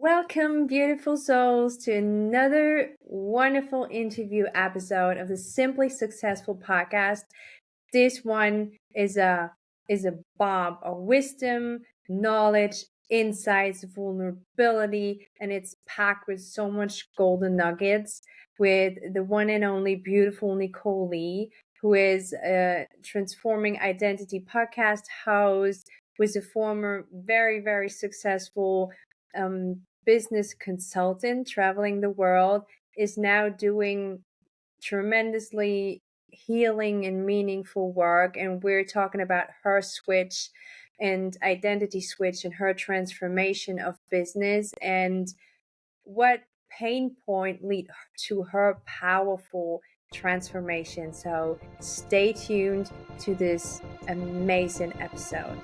Welcome, beautiful souls, to another wonderful interview episode of the Simply Successful podcast. This one is a bomb of wisdom, knowledge, insights, vulnerability, and it's packed with so much golden nuggets with the one and only beautiful Nichole, who is a transforming identity podcast host, who is a former very, very successful business consultant traveling the world, is now doing tremendously healing and meaningful work. And we're talking about her switch and identity switch and her transformation of business and what pain point lead to her powerful transformation. So stay tuned to this amazing episode.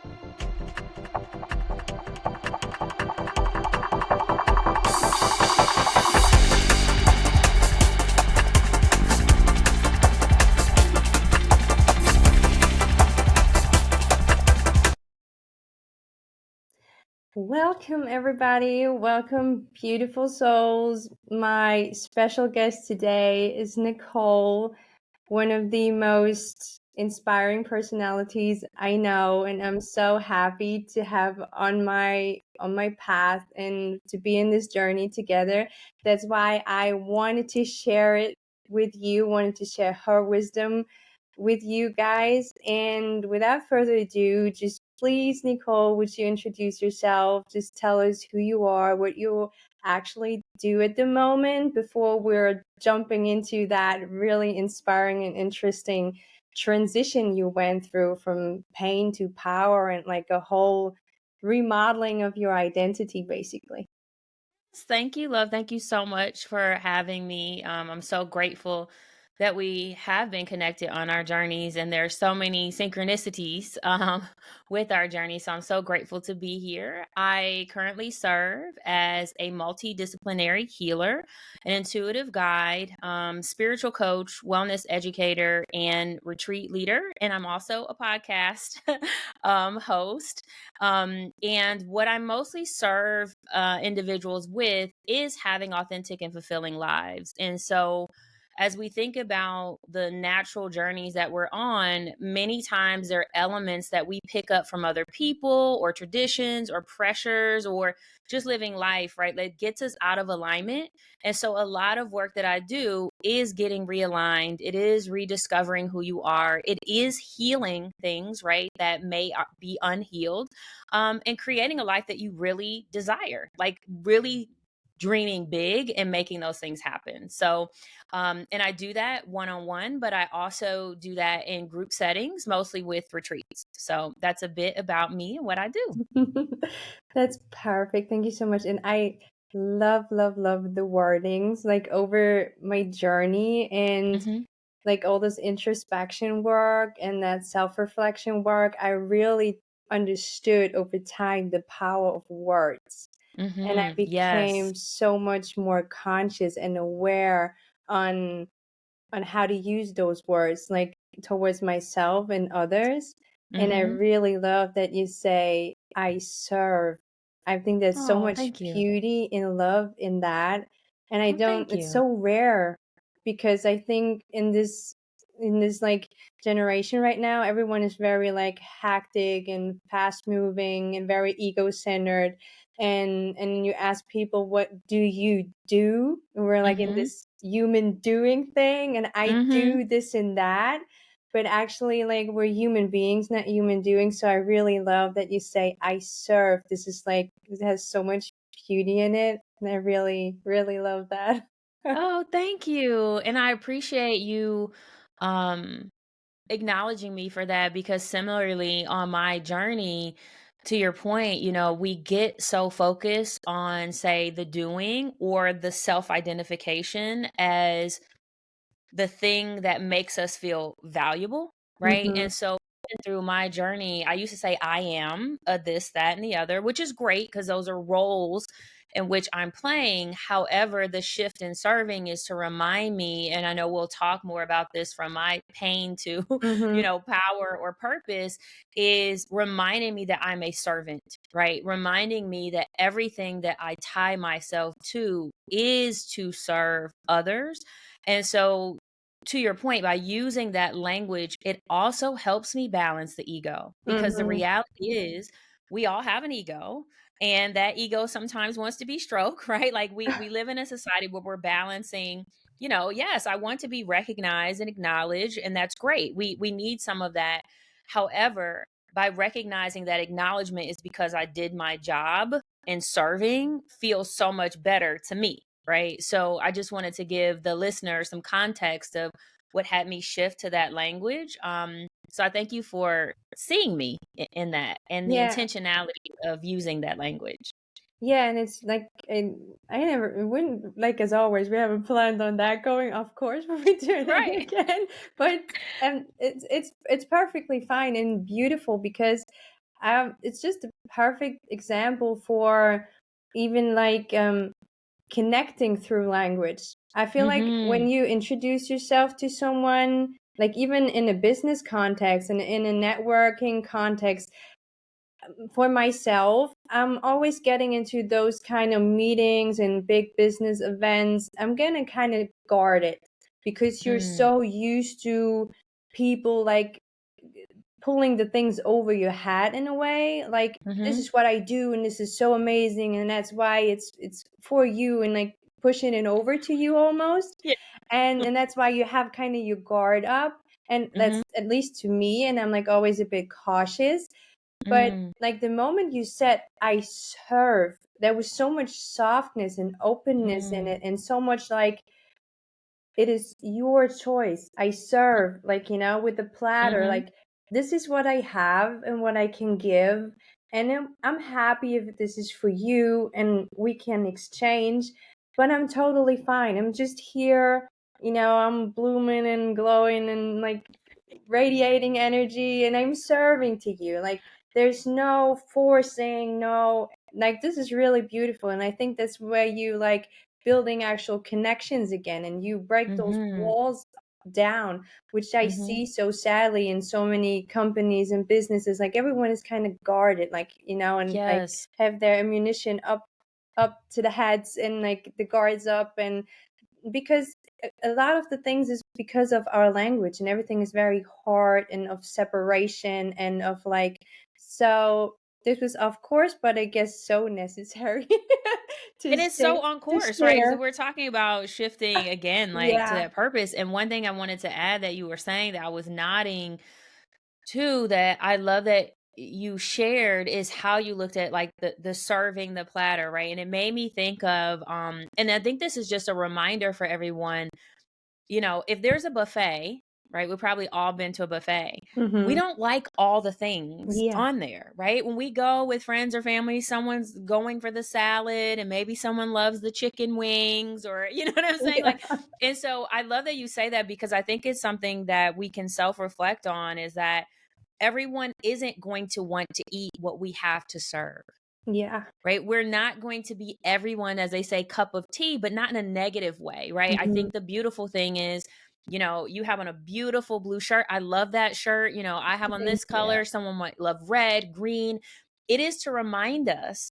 Welcome, everybody. Welcome, beautiful souls. My special guest today is Nichole, one of the most inspiring personalities I know, and I'm so happy to have on my path and to be in this journey together. That's why I wanted to share it with you, wanted to share her wisdom with you guys. And without further ado, just please, Nichole, would you introduce yourself? Just tell us who you are, what you actually do at the moment before we're jumping into that really inspiring and interesting transition you went through from pain to power and like a whole remodeling of your identity, basically. Thank you, love. Thank you so much for having me. I'm so grateful that we have been connected on our journeys, and there's so many synchronicities with our journey. So I'm so grateful to be here. I currently serve as a multidisciplinary healer, an intuitive guide, spiritual coach, wellness educator, and retreat leader. And I'm also a podcast host. And what I mostly serve individuals with is having authentic and fulfilling lives. And so, as we think about the natural journeys that we're on, many times there are elements that we pick up from other people or traditions or pressures or just living life, right? That gets us out of alignment. And so a lot of work that I do is getting realigned. It is rediscovering who you are. It is healing things, right? That may be unhealed, and creating a life that you really desire, like really dreaming big and making those things happen. So, and I do that one-on-one, but I also do that in group settings, mostly with retreats. So that's a bit about me and what I do. That's perfect. Thank you so much. And I love, love, love the wordings like over my journey and Mm-hmm. like all this introspection work and that self-reflection work. I really understood over time the power of words. And I Mm-hmm. Yes. became so much more conscious and aware on how to use those words like towards myself and others. And I Mm-hmm. really love that you say I serve. I think there's so Oh, much thank you. beauty in love in that. And I Oh, don't, thank it's you. so rare because I think in this like generation right now, everyone is very like hectic and fast moving and very ego centered. And you ask people, what do you do? And we're like in Mm-hmm. this human doing thing, and I Mm-hmm. do this and that, but actually like we're human beings, not human doing. So I really love that you say I serve. This is like, it has so much beauty in it, and I really, really love that. Oh, thank you. And I appreciate you um acknowledging me for that, because similarly on my journey, to your point, we get so focused on, say, the doing or the self-identification as the thing that makes us feel valuable, right? Mm-hmm. And so through my journey, I used to say I am a this, that, and the other, which is great because those are roles in which I'm playing. However, the shift in serving is to remind me, and I know we'll talk more about this from my pain to, Mm-hmm. power or purpose, is reminding me that I'm a servant, right? Reminding me that everything that I tie myself to is to serve others. And so, to your point, by using that language, it also helps me balance the ego, because the Mm-hmm. reality is we all have an ego, and that ego sometimes wants to be stroked, right? Like we live in a society where we're balancing, yes, I want to be recognized and acknowledged, and that's great. We need some of that. However, by recognizing that acknowledgement is because I did my job, and serving feels so much better to me, right? So I just wanted to give the listener some context of what had me shift to that language. So I thank you for seeing me in that, and the Yeah. intentionality of using that language. Yeah, and it's like, and I never, it wouldn't, like, as always, we haven't planned on that going, of course, when we do that Right. again. But it's perfectly fine and beautiful, because it's just a perfect example for even like connecting through language. I feel like Mhm. when you introduce yourself to someone, like even in a business context and in a networking context, for myself, I'm always getting into those kind of meetings and big business events. I'm gonna kind of guard it, because you're Mm. so used to people like pulling the things over your head in a way, like this Mhm. is what I do and this is so amazing and that's why it's for you, and like pushing it over to you almost. Yeah. And that's why you have kind of your guard up, and that's Mhm. at least to me, and I'm like always a bit cautious. But Mm. like the moment you said I serve, there was so much softness and openness in Mm. it, and so much like it is your choice. I serve, like, with the platter, Mhm. like this is what I have and what I can give. And I'm happy if this is for you and we can exchange, but I'm totally fine. I'm just here, I'm blooming and glowing and like radiating energy, and I'm serving to you. Like there's no forcing, no, like this is really beautiful. And I think that's where you like building actual connections again, and you break those Mhm. walls down, which I Mhm. see so sadly in so many companies and businesses. Like everyone is kind of guarded, like, and like Yes. have their ammunition up to the heads and like the guards up. And because a lot of the things is because of our language, and everything is very hard and of separation and of like, so this was of course, but I guess so necessary to It is so say, on to course, right? So share. we're talking about shifting again, like to Yeah. that purpose. And one thing I wanted to add that you were saying that I was nodding to, that I love that you shared, is how you looked at like the serving the platter, right? And it made me think of and I think this is just a reminder for everyone, if there's a buffet, right? We've probably all been to a buffet. We Mm-hmm. don't like all the things Yeah. on there, right? When we go with friends or family, someone's going for the salad and maybe someone loves the chicken wings, or you know what I'm saying? Yeah. Like, and so I love that you say that, because I think it's something that we can self-reflect on, is that everyone isn't going to want to eat what we have to serve, Yeah. right? We're not going to be everyone, as they say, cup of tea, but not in a negative way, right? I Mm-hmm. think the beautiful thing is, you have on a beautiful blue shirt. I love that shirt. I have on Thank this you. color. Someone might love red, green. It is to remind us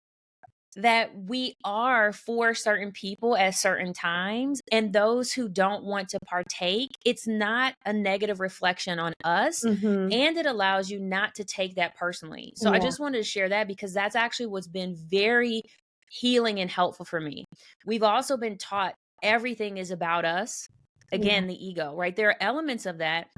that we are for certain people at certain times, and those who don't want to partake, it's not a negative reflection on us, Mm-hmm. and it allows you not to take that personally. So I Yeah. just wanted to share that, because that's actually what's been very healing and helpful for me. We've also been taught everything is about us, Yeah. again, the ego, right? There are elements of that,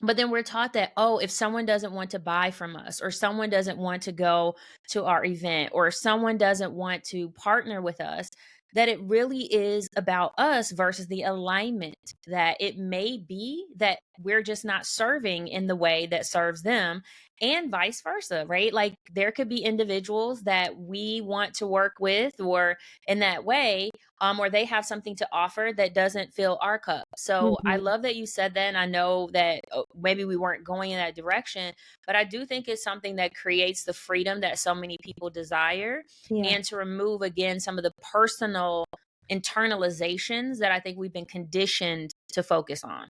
but then we're taught that, oh, if someone doesn't want to buy from us, or someone doesn't want to go to our event, or someone doesn't want to partner with us, that it really is about us versus the alignment, that it may be that we're just not serving in the way that serves them, and vice versa, right? Like there could be individuals that we want to work with or in that way. or they have something to offer that doesn't fill our cup. So I Mhm. love that you said that. And I know that maybe we weren't going in that direction, but I do think it's something that creates the freedom that so many people desire, Yeah, and to remove, again, some of the personal internalizations that I think we've been conditioned to focus on.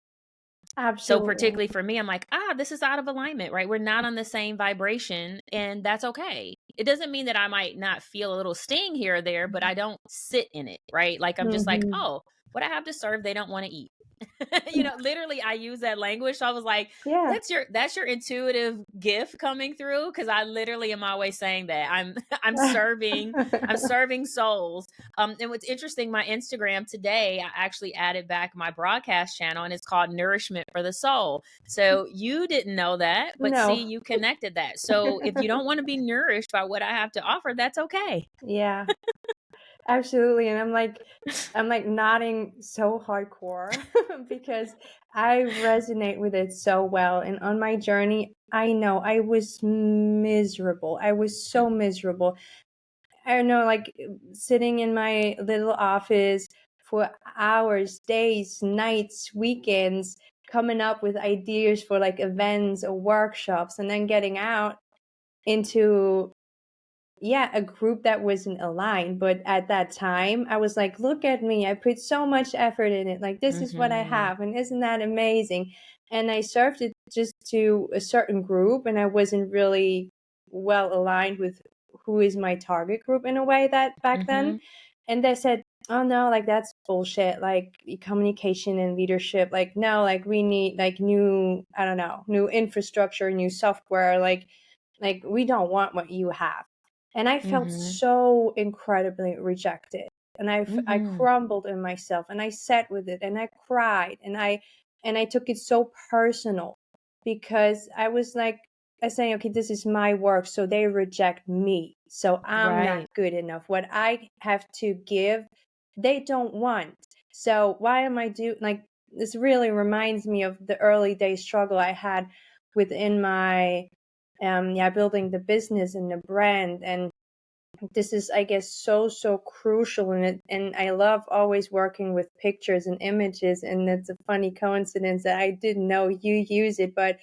So absolutely. particularly for me, I'm like, this is out of alignment, right? We're not on the same vibration, and that's okay. It doesn't mean that I might not feel a little sting here or there, but I don't sit in it, right? Like I'm just like, Mhm. oh, what I have to serve, they don't want to eat. Literally I use that language. So I was like, Yeah. that's your intuitive gift coming through, because I literally am always saying that. I'm serving souls. And what's interesting, my Instagram today, I actually added back my broadcast channel, and it's called Nourishment for the Soul. So you didn't know that, but see, No. you connected that. So if you don't want to be nourished by what I have to offer, that's okay. Yeah, absolutely. And I'm like nodding so hardcore because I resonate with it so well. And on my journey, I know I was miserable. I was so miserable. I don't know, like sitting in my little office for hours, days, nights, weekends, coming up with ideas for like events or workshops, and then getting out into, yeah, a group that wasn't aligned. But at that time, I was like, look at me. I put so much effort in it. Like, this is what I Hmm. have. And isn't that amazing? And I served it just to a certain group, and I wasn't really well aligned with who is my target group in a way that back then. Hmm. And they said, oh no, like that's bullshit. Like communication and leadership. Like, no, like we need like new, I don't know, new infrastructure, new software. Like we don't want what you have. And I felt Hmm. so incredibly rejected. And I Hmm. crumbled in myself, and I sat with it, and I cried, and I took it so personal because I was like, I saying, okay, this is my work, so they reject me. So I'm not Right. good enough. What I have to give, they don't want. So why am I like this really reminds me of the early day struggle I had within my yeah, building the business and the brand. And this is, I guess, so crucial in it. And I love always working with pictures and images, and it's a funny coincidence that I didn't know you use it. But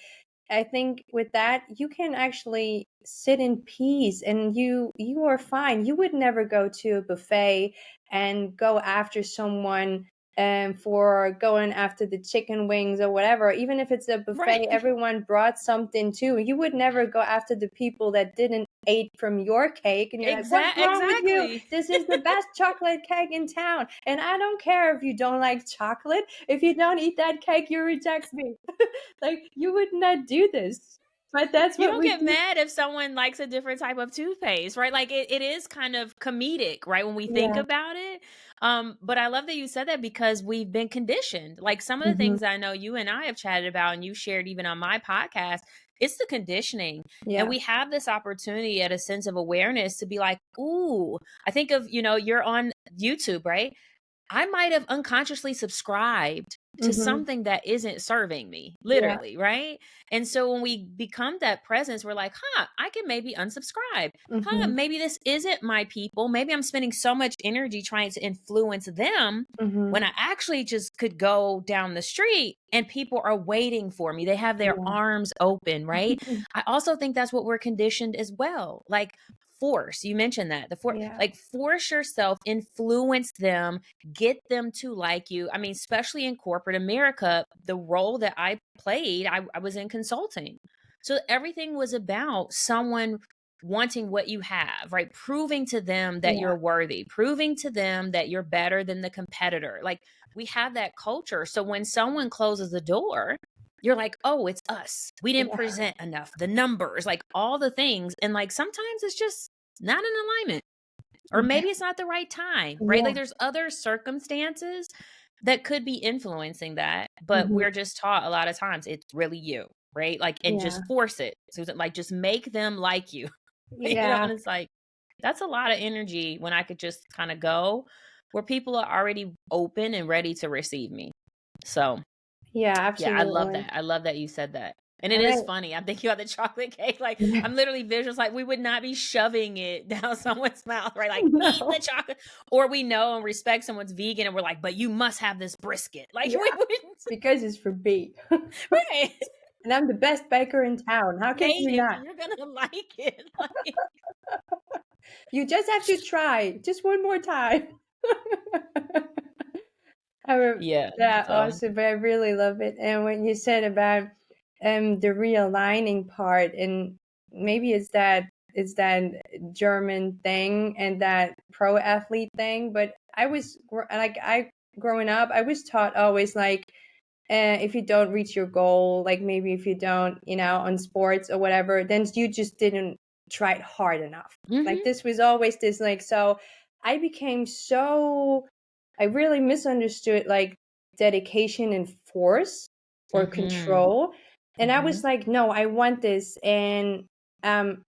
I think with that you can actually sit in peace, and you are fine. You would never go to a buffet and go after someone for going after the chicken wings or whatever. Even if it's a buffet, Right. everyone brought something too. You would never go after the people that didn't ate from your cake, and you're like, what's wrong with you? Exactly. This is the best chocolate cake in town. And I don't care if you don't like chocolate. If you don't eat that cake, you reject me. Like, you would not do this, but that's You what don't we get do. mad if someone likes a different type of toothpaste, right? Like it is kind of comedic, right? When we think Yeah. about it. But I love that you said that, because we've been conditioned. Like some of the Mhm. things I know you and I have chatted about, and you shared even on my podcast, it's the conditioning. And Yeah. we have this opportunity at a sense of awareness to be like, ooh, I think of, you're on YouTube, right? I might have unconsciously subscribed to Mhm. something that isn't serving me, Yeah. literally, right? And so when we become that presence, we're like, I can maybe unsubscribe. Mhm. Maybe this isn't my people. Maybe I'm spending so much energy trying to influence them when Mhm. I actually just could go down the street and people are waiting for me. They have their Yeah. arms open, right? I also think that's what we're conditioned as well. Like, force, you mentioned that, Yeah. like force yourself, influence them, get them to like you. I mean, especially in corporate America, the role that I played, I was in consulting. So everything was about someone wanting what you have, right? Proving to them that Yeah. you're worthy, proving to them that you're better than the competitor. Like we have that culture. So when someone closes the door, you're like, oh, it's us. We didn't Yeah. present enough, the numbers, like all the things. And like sometimes it's just not in alignment, or Yeah. maybe it's not the right time, right? Like Yeah. there's other circumstances that could be influencing that, but Mhm. we're just taught a lot of times it's really you, right? Like, and Yeah. just force it. So like just make them like you. Yeah. And it's like that's a lot of energy when I could just kind of go where people are already open and ready to receive me. So Yeah, yeah, I love absolutely. that. I love that you said that. And it All is right. funny. I'm thinking about the chocolate cake. Like, Yeah. I'm literally visuals like we would not be shoving it down someone's mouth, right? Like, eat the No. chocolate. Or we know and respect someone's vegan and we're like, but you must have this brisket. Like, Yeah, we wouldn't. because it's for me. Right. And I'm the best baker in town. How can you Native, not? you're gonna like it. Like, You just have to try just one more time. I re yeah. Yeah, So, awesome, but I really love it. And when you said about the realigning part, and maybe it's that German thing and that pro athlete thing, but I growing up, I was taught always like if you don't reach your goal, like maybe if you don't, on sports or whatever, then you just didn't try it hard enough. Like mhm, this was always this like so I became so I really misunderstood like dedication and force or mhm, control. And I was mhm, like, no, I want this. And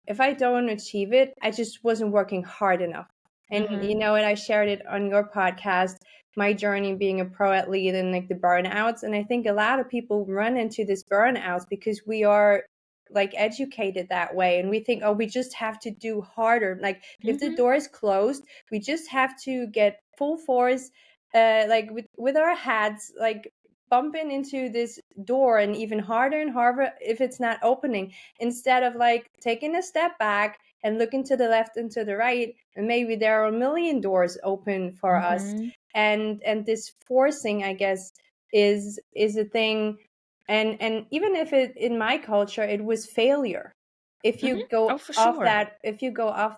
if I don't achieve it, I just wasn't working hard enough. And mhm, and I shared it on your podcast, my journey being a pro athlete and like the burnouts. And I think a lot of people run into this burnouts because we are like educated that way and we think, oh, we just have to do harder. Like if the mhm, door is closed, we just have to get full force, like with our heads, like bumping into this door and even harder and harder if it's not opening, instead of like taking a step back and looking to the left and to the right, and maybe there are a million doors open for us. mhm, And this forcing, I guess, is a thing. And even if it in my culture it was failure, if mhm. you Oh, go for off sure.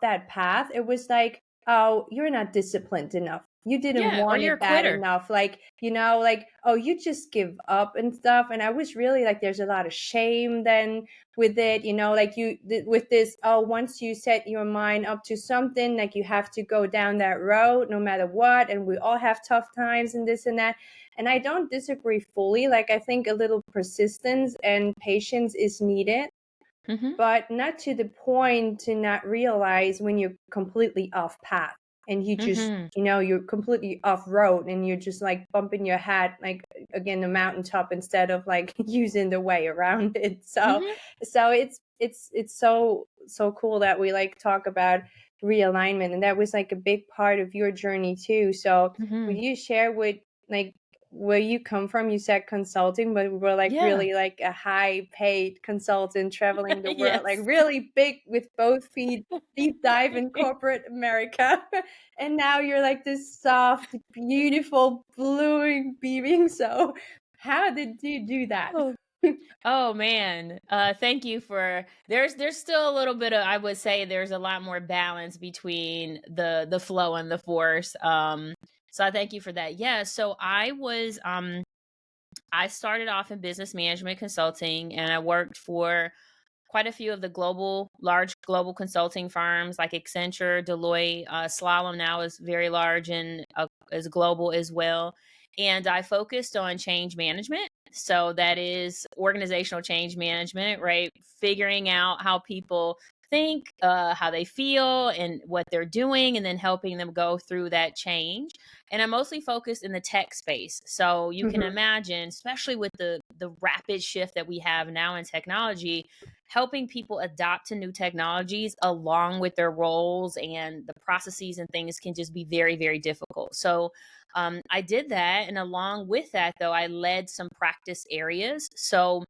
that path, it was like, oh, you're not disciplined enough, you didn't Yeah, or want you're a it bad quitter. enough, like like, oh, you just give up and stuff. And I was really like, there's a lot of shame then with it, like with this, oh, once you set your mind up to something, like you have to go down that road no matter what, and we all have tough times and this and that. And I don't disagree fully, like I think a little persistence and patience is needed, Mhm, but not to the point to not realize when you're completely off path and you just, mhm, you're completely off road and you're just like bumping your head like again the mountaintop instead of like using the way around it. So mhm, it's so cool that we like talk about realignment, and that was like a big part of your journey too. So would mhm. you share with like where you come from? You said consulting, but we were like Yeah. really like a high paid consultant traveling the world, like Yes. really big with both feet, deep dive in corporate America. And now you're like this soft, beautiful, blowing, beaming. So how did you do that? Oh. Oh, man. Thank you for there's still a little bit of I would say there's a lot more balance between the flow and the force. So I thank you for that. Yeah, so I started off in business management consulting and I worked for quite a few of the large global consulting firms like Accenture, Deloitte, Slalom now is very large and is global as well. And I focused on change management. So that is organizational change management, right? Figuring out how people think, how they feel, and what they're doing, and then helping them go through that change. And I'm mostly focused in the tech space. So you can Hmm. imagine, especially with the rapid shift that we have now in technology, helping people adopt to new technologies along with their roles and the processes and things can just be very, very difficult. So I did that. And along with that, though, I led some practice areas. So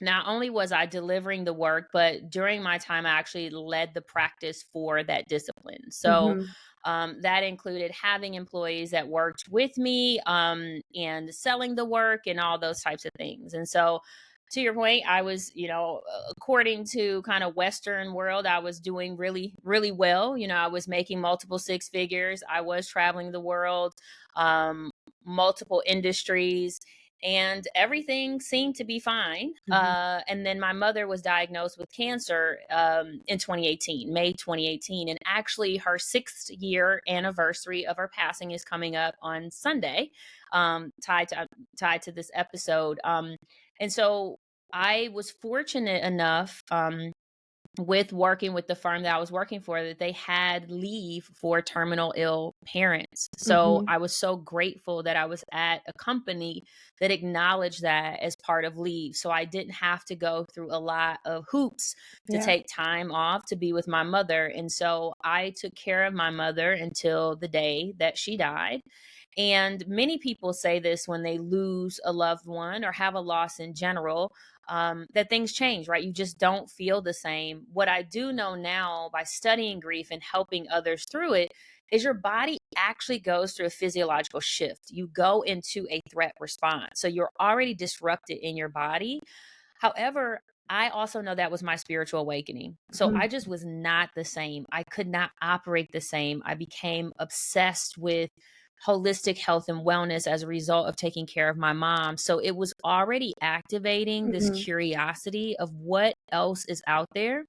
not only was I delivering the work, but during my time, I actually led the practice for that discipline. So Hmm. that included having employees that worked with me and selling the work and all those types of things. And so, to your point, I was, according to kind of Western world, I was doing really, really well. I was making multiple six figures. I was traveling the world, um, multiple industries, and everything seemed to be fine. Hmm. And then my mother was diagnosed with cancer in 2018, May 2018, and actually her 6th year anniversary of her passing is coming up on Sunday, tied to this episode. And so I was fortunate enough with working with the firm that I was working for, that they had leave for terminal ill parents. So Mhm. I was so grateful that I was at a company that acknowledged that as part of leave. So I didn't have to go through a lot of hoops to Yeah. take time off to be with my mother. And so I took care of my mother until the day that she died. And many people say this when they lose a loved one or have a loss in general, that things change, right? You just don't feel the same. What I do know now by studying grief and helping others through it is your body actually goes through a physiological shift. You go into a threat response. So you're already disrupted in your body. However, I also know that was my spiritual awakening. So I Mhm. just was not the same. I could not operate the same. I became obsessed with holistic health and wellness as a result of taking care of my mom. So it was already activating this Mhm. curiosity of what else is out there.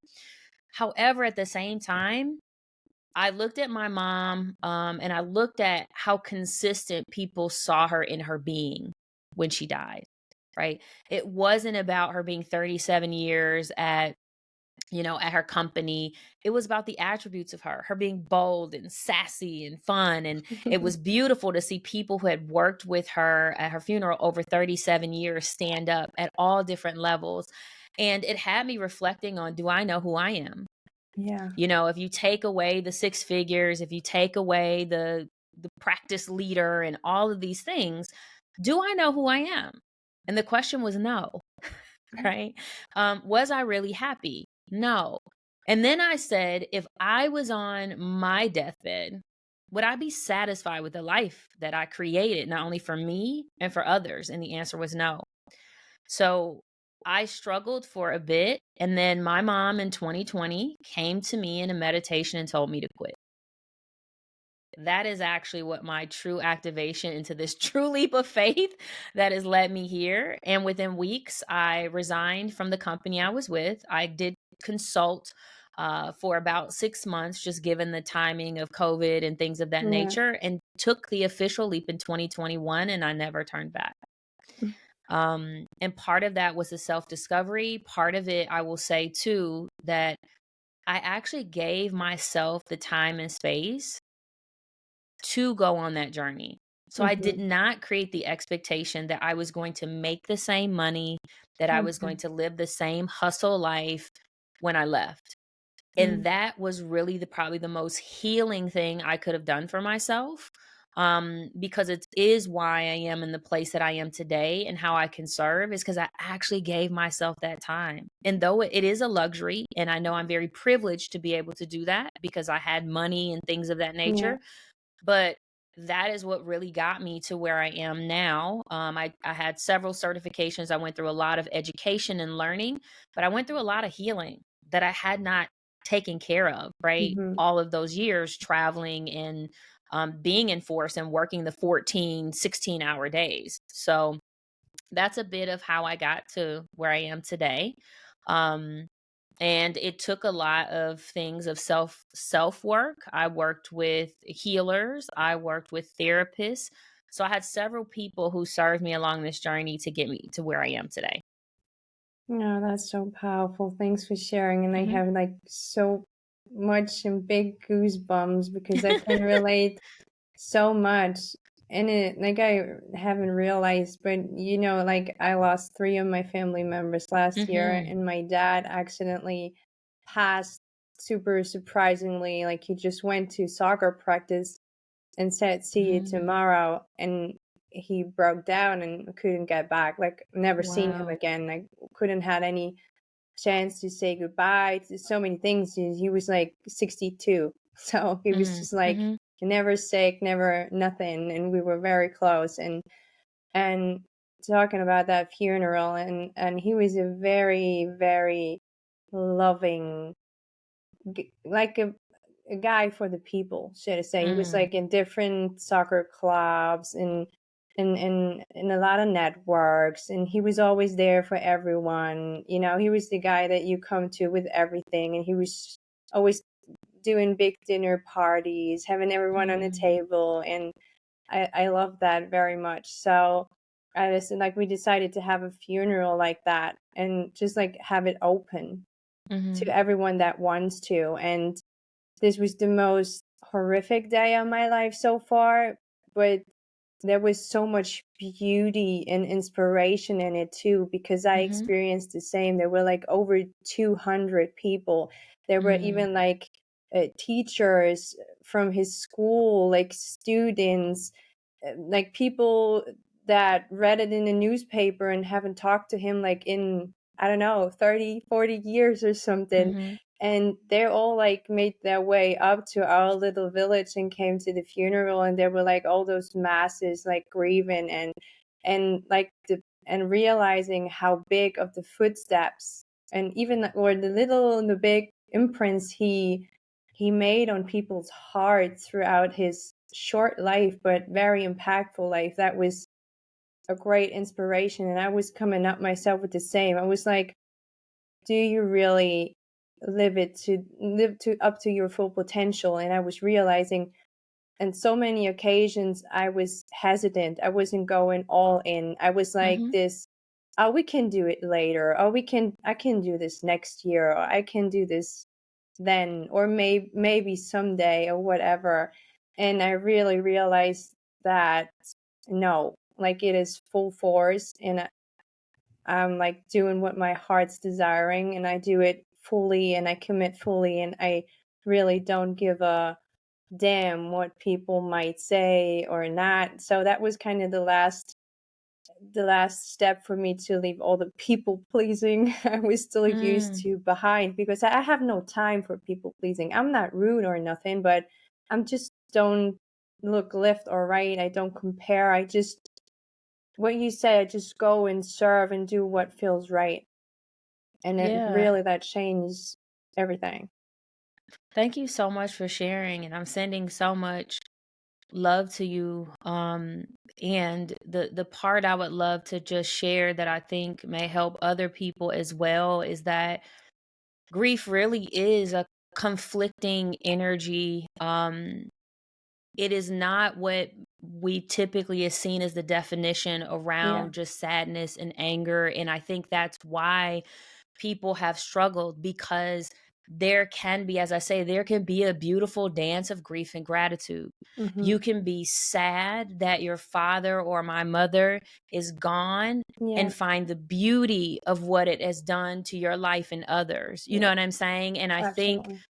However, at the same time, I looked at my mom, and I looked at how consistent people saw her in her being when she died, right? It wasn't about her being 37 years at her company. It was about the attributes of her being bold and sassy and fun. And it was beautiful to see people who had worked with her at her funeral over 37 years stand up at all different levels. And it had me reflecting on, do I know who I am? Yeah. If you take away the six figures, if you take away the practice leader and all of these things, do I know who I am? And the question was no, right? Was I really happy? No. And then I said, if I was on my deathbed, would I be satisfied with the life that I created, not only for me and for others? And the answer was no. So I struggled for a bit. And then my mom in 2020 came to me in a meditation and told me to quit. That is actually what my true activation into this true leap of faith that has led me here. And within weeks, I resigned from the company I was with. I did consult for about 6 months, just given the timing of COVID and things of that Yeah. nature, and took the official leap in 2021, and I never turned back. And part of that was the self discovery. Part of it, I will say too, that I actually gave myself the time and space to go on that journey. So I did Mhm. not create the expectation that I was going to make the same money, that I was going Okay. to live the same hustle life when I left. And Mm. that was really probably the most healing thing I could have done for myself. Because it is why I am in the place that I am today and how I can serve is because I actually gave myself that time. And though it is a luxury, and I know I'm very privileged to be able to do that because I had money and things of that Yeah. nature, but that is what really got me to where I am now. I had several certifications. I went through a lot of education and learning, but I went through a lot of healing that I had not taken care of, right? Mhm. All of those years traveling and being in force and working the 14, 16-hour days. So that's a bit of how I got to where I am today. Um, and it took a lot of things of self work. I worked with healers, I worked with therapists. So I had several people who served me along this journey to get me to where I am today. No, that's so powerful. Thanks for sharing. And I Hmm. have like so much and big goosebumps because I can relate so much. And it, like, I haven't realized, but like, I lost three of my family members last year, Hmm. and my dad accidentally passed super surprisingly. Like, he just went to soccer practice and said, "See you Hmm. tomorrow." And he broke down and couldn't get back. Like, never seen him Wow. again. Like, couldn't had any chance to say goodbye to so many things. He was like 62. So he was Hmm. just like Hmm. never sick, never nothing. And we were very close. And talking about that funeral, and he was a very, very loving, like a guy for the people, should I say. He was Hmm. like in different soccer clubs and in a lot of networks, and he was always there for everyone. He was the guy that you come to with everything, and he was always doing big dinner parties, having everyone on the Hmm. table, and I love that very much. So I just like we decided to have a funeral like that and just like have it open Mhm. everyone that wants to. And this was the most horrific day of my life so far, but there was so much beauty and inspiration in it too, because I Mhm. experienced the same. There were like over 200 people. There were Mm. even like teachers from his school, like students, like people that read it in the newspaper and haven't talked to him like in, I don't know, 30, 40 years or something. Mhm. And they're all like made their way up to our little village and came to the funeral, and there were like all those masses like grieving, and like the and realizing how big of the footsteps, and even or the little and the big imprints he made on people's hearts throughout his short life but very impactful life. That was a great inspiration, and I was coming up myself with the same. I was like, do you really live to up to your full potential? And I was realizing on so many occasions I was hesitant. I wasn't going all in. I was like Mhm. this, oh, we can do it later. Oh, I can do this next year, or I can do this then, or maybe someday, or whatever. And I really realized that no, like it is full force, and I'm like doing what my heart's desiring, and I do it fully, and I commit fully, and I really don't give a damn what people might say or not. So that was kind of the last step for me to leave all the people pleasing I was still used Mm. to behind, because I have no time for people pleasing. I'm not rude or nothing, but I'm just don't look left or right. I don't compare. I just, what you say, I just go and serve and do what feels right. And it Yeah. really, that changed everything. Thank you so much for sharing, and I'm sending so much love to you. And the part I would love to just share that I think may help other people as well is that grief really is a conflicting energy. It is not what we typically is seen as the definition Yeah. around just sadness and anger. And I think that's why people have struggled, because there can be, as I say, there can be a beautiful dance of grief and gratitude. Hmm. You can be sad that your father or my mother is gone Yeah. and find the beauty of what it has done to your life and others. You know Yeah. what I'm saying? And I think Absolutely.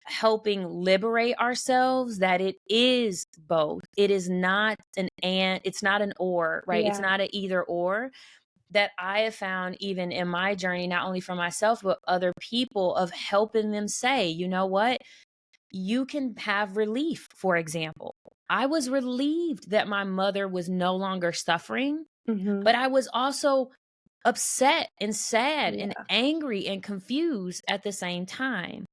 helping liberate ourselves that it is both. It is not an and, it's not an or, right? It's Yeah. not an either or. That I have found even in my journey, not only for myself, but other people, of helping them say, you know what? You can have relief, for example. I was relieved that my mother was no longer suffering, Hmm. but I was also upset and sad and Yeah. angry and confused at the same time.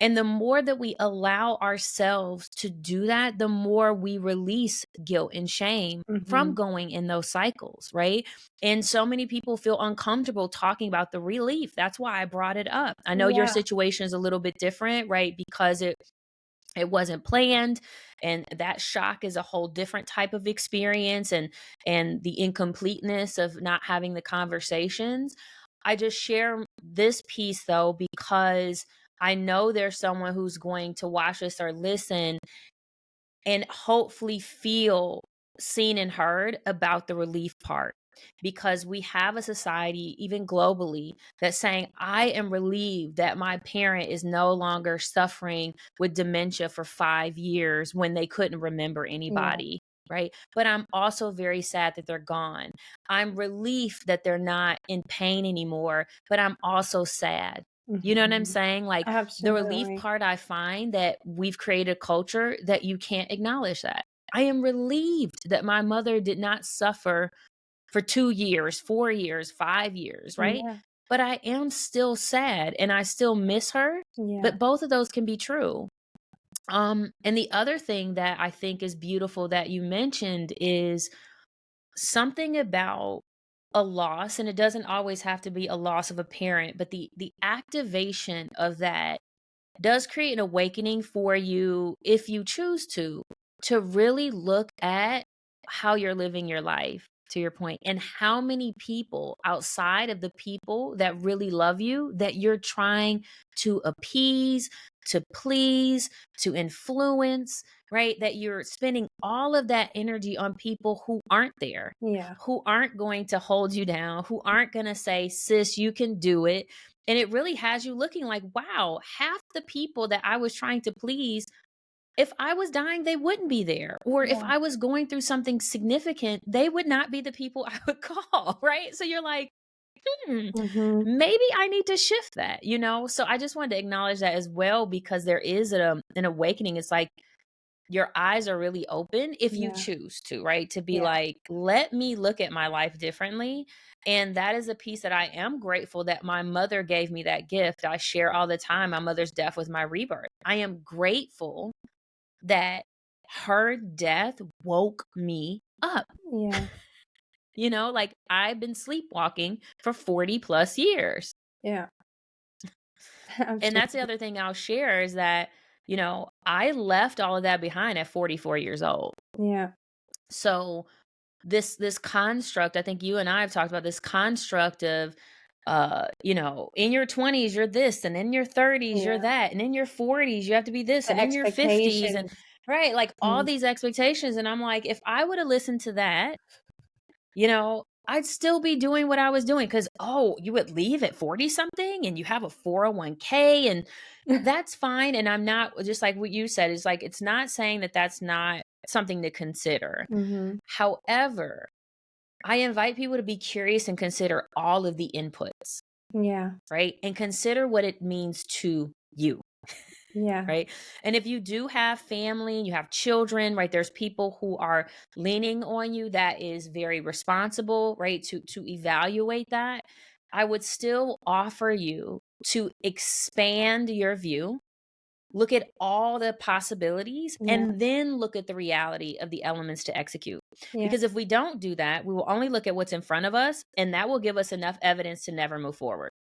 And the more that we allow ourselves to do that, the more we release guilt and shame from Hmm. going in those cycles, right? And so many people feel uncomfortable talking about the relief. That's why I brought it up. I know your Yeah. situation is a little bit different, right? Because it wasn't planned, and that shock is a whole different type of experience, and the incompleteness of not having the conversations. I just share this piece though because I know there's someone who's going to watch this or listen and hopefully feel seen and heard about the relief part, because we have a society even globally that's saying I am relieved that my parent is no longer suffering with dementia for 5 years when they couldn't remember Yeah. anybody, right? But I'm also very sad that they're gone. I'm relieved that they're not in pain anymore, but I'm also sad. You know what I'm Hmm. saying? Like, the relief Absolutely. part, I find that we've created a culture that you can't acknowledge that. I am relieved that my mother did not suffer for 2 years, 4 years, 5 years, right? Yeah. But I am still sad and I still miss her, Yeah. but both of those can be true. And the other thing that I think is beautiful that you mentioned is something about a loss, and it doesn't always have to be a loss of a parent, but the activation of that does create an awakening for you, if you choose to really look at how you're living your life, to your point, and how many people outside of the people that really love you that you're trying to appease, to please, to influence, right? That you're spending all of that energy on people who aren't there, Yeah. who aren't going to hold you down, who aren't going to say, sis, you can do it. And it really has you looking like, wow, half the people that I was trying to please, if I was dying, they wouldn't be there. Or if Yeah. I was going through something significant, they would not be the people I would call, right? So you're like, hmm, Mhm. maybe I need to shift that, you know? So I just wanted to acknowledge that as well, because there is an awakening. It's like your eyes are really open if you Yeah. choose to, right? To be Yeah. like, let me look at my life differently. And that is a piece that I am grateful that my mother gave me that gift. I share all the time. My mother's death was my rebirth. I am grateful that her death woke me up. Yeah. You know, like I've been sleepwalking for 40 plus years. Yeah. And that's the Absolutely. other thing I'll share is that, you know, I left all of that behind at 44 years old. Yeah. So this construct, I think you and I have talked about this construct of you know, in your 20s you're this, and in your 30s you're Yeah. that, and in your 40s you have to be this, The and in your 50s, and expectations. right, like all Mm. these expectations. And I'm like, if I would have listened to that, you know, I'd still be doing what I was doing. Cause oh, you would leave at 40 something and you have a 401k, and that's fine. And I'm not, just like what you said, is like, it's not saying that that's not something to consider. Mhm. However, I invite people to be curious and consider all of the inputs, Yeah. right? And consider what it means to you, Yeah. right? And if you do have family, you have children, right? There's people who are leaning on you that is very responsible, right? To evaluate that. I would still offer you to expand your view, look at all the possibilities, Yeah. and then look at the reality of the elements to execute. Yeah. Because if we don't do that, we will only look at what's in front of us, and that will give us enough evidence to never move forward.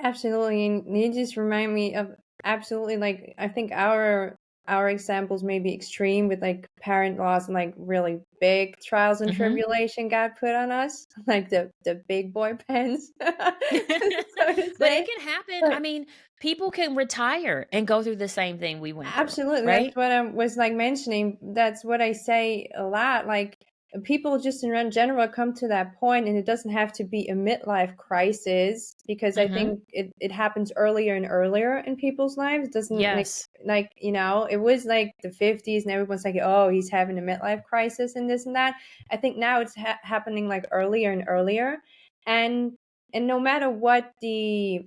Absolutely. And you just remind me of absolutely like I think our examples may be extreme with like parent loss and like really big trials and Hmm. tribulation God put on us, like the big boy pens, so to But it say. can happen. I But mean, people can retire and go through the same thing we went through, absolutely, that's right? what I was like mentioning. That's what I say a lot. Like people just in general come to that point, and it doesn't have to be a midlife crisis because I Hmm. think it happens earlier and earlier in people's lives. It doesn't Yes. like it was like the 50s, and everyone's like, oh, he's having a midlife crisis and this and that. I think now it's happening like earlier and earlier, and and no matter what the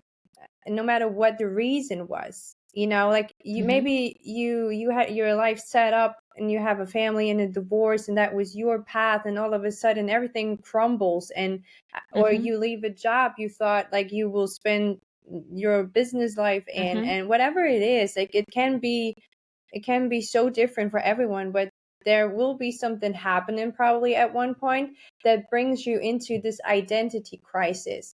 reason was, like you Hmm. maybe you had your life set up and you have a family and a divorce and that was your path, and all of a sudden everything crumbles, and or Hmm. you leave a job you thought like you will spend your business life in, Hmm. and whatever it is, like it can be so different for everyone, but there will be something happening probably at one point that brings you into this identity crisis.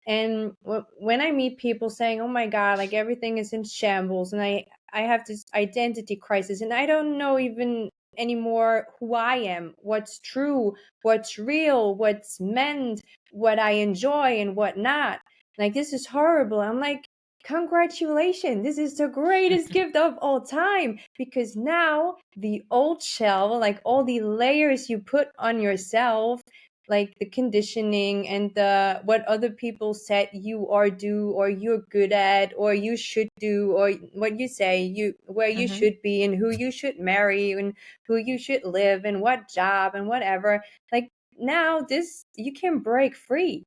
And when I meet people saying, "Oh my God, like everything is in shambles," and I have this identity crisis, and I don't know even anymore who I am, what's true, what's real, what's meant, what I enjoy and what not. Like this is horrible. I'm like, congratulations, this is the greatest gift of all time, because now the old shell, like all the layers you put on yourself, like the conditioning and the what other people said you are do or you're good at or you should do, or what you say you where you Hmm. should be and who you should marry and who you should live and what job and whatever. Like now this you can break free.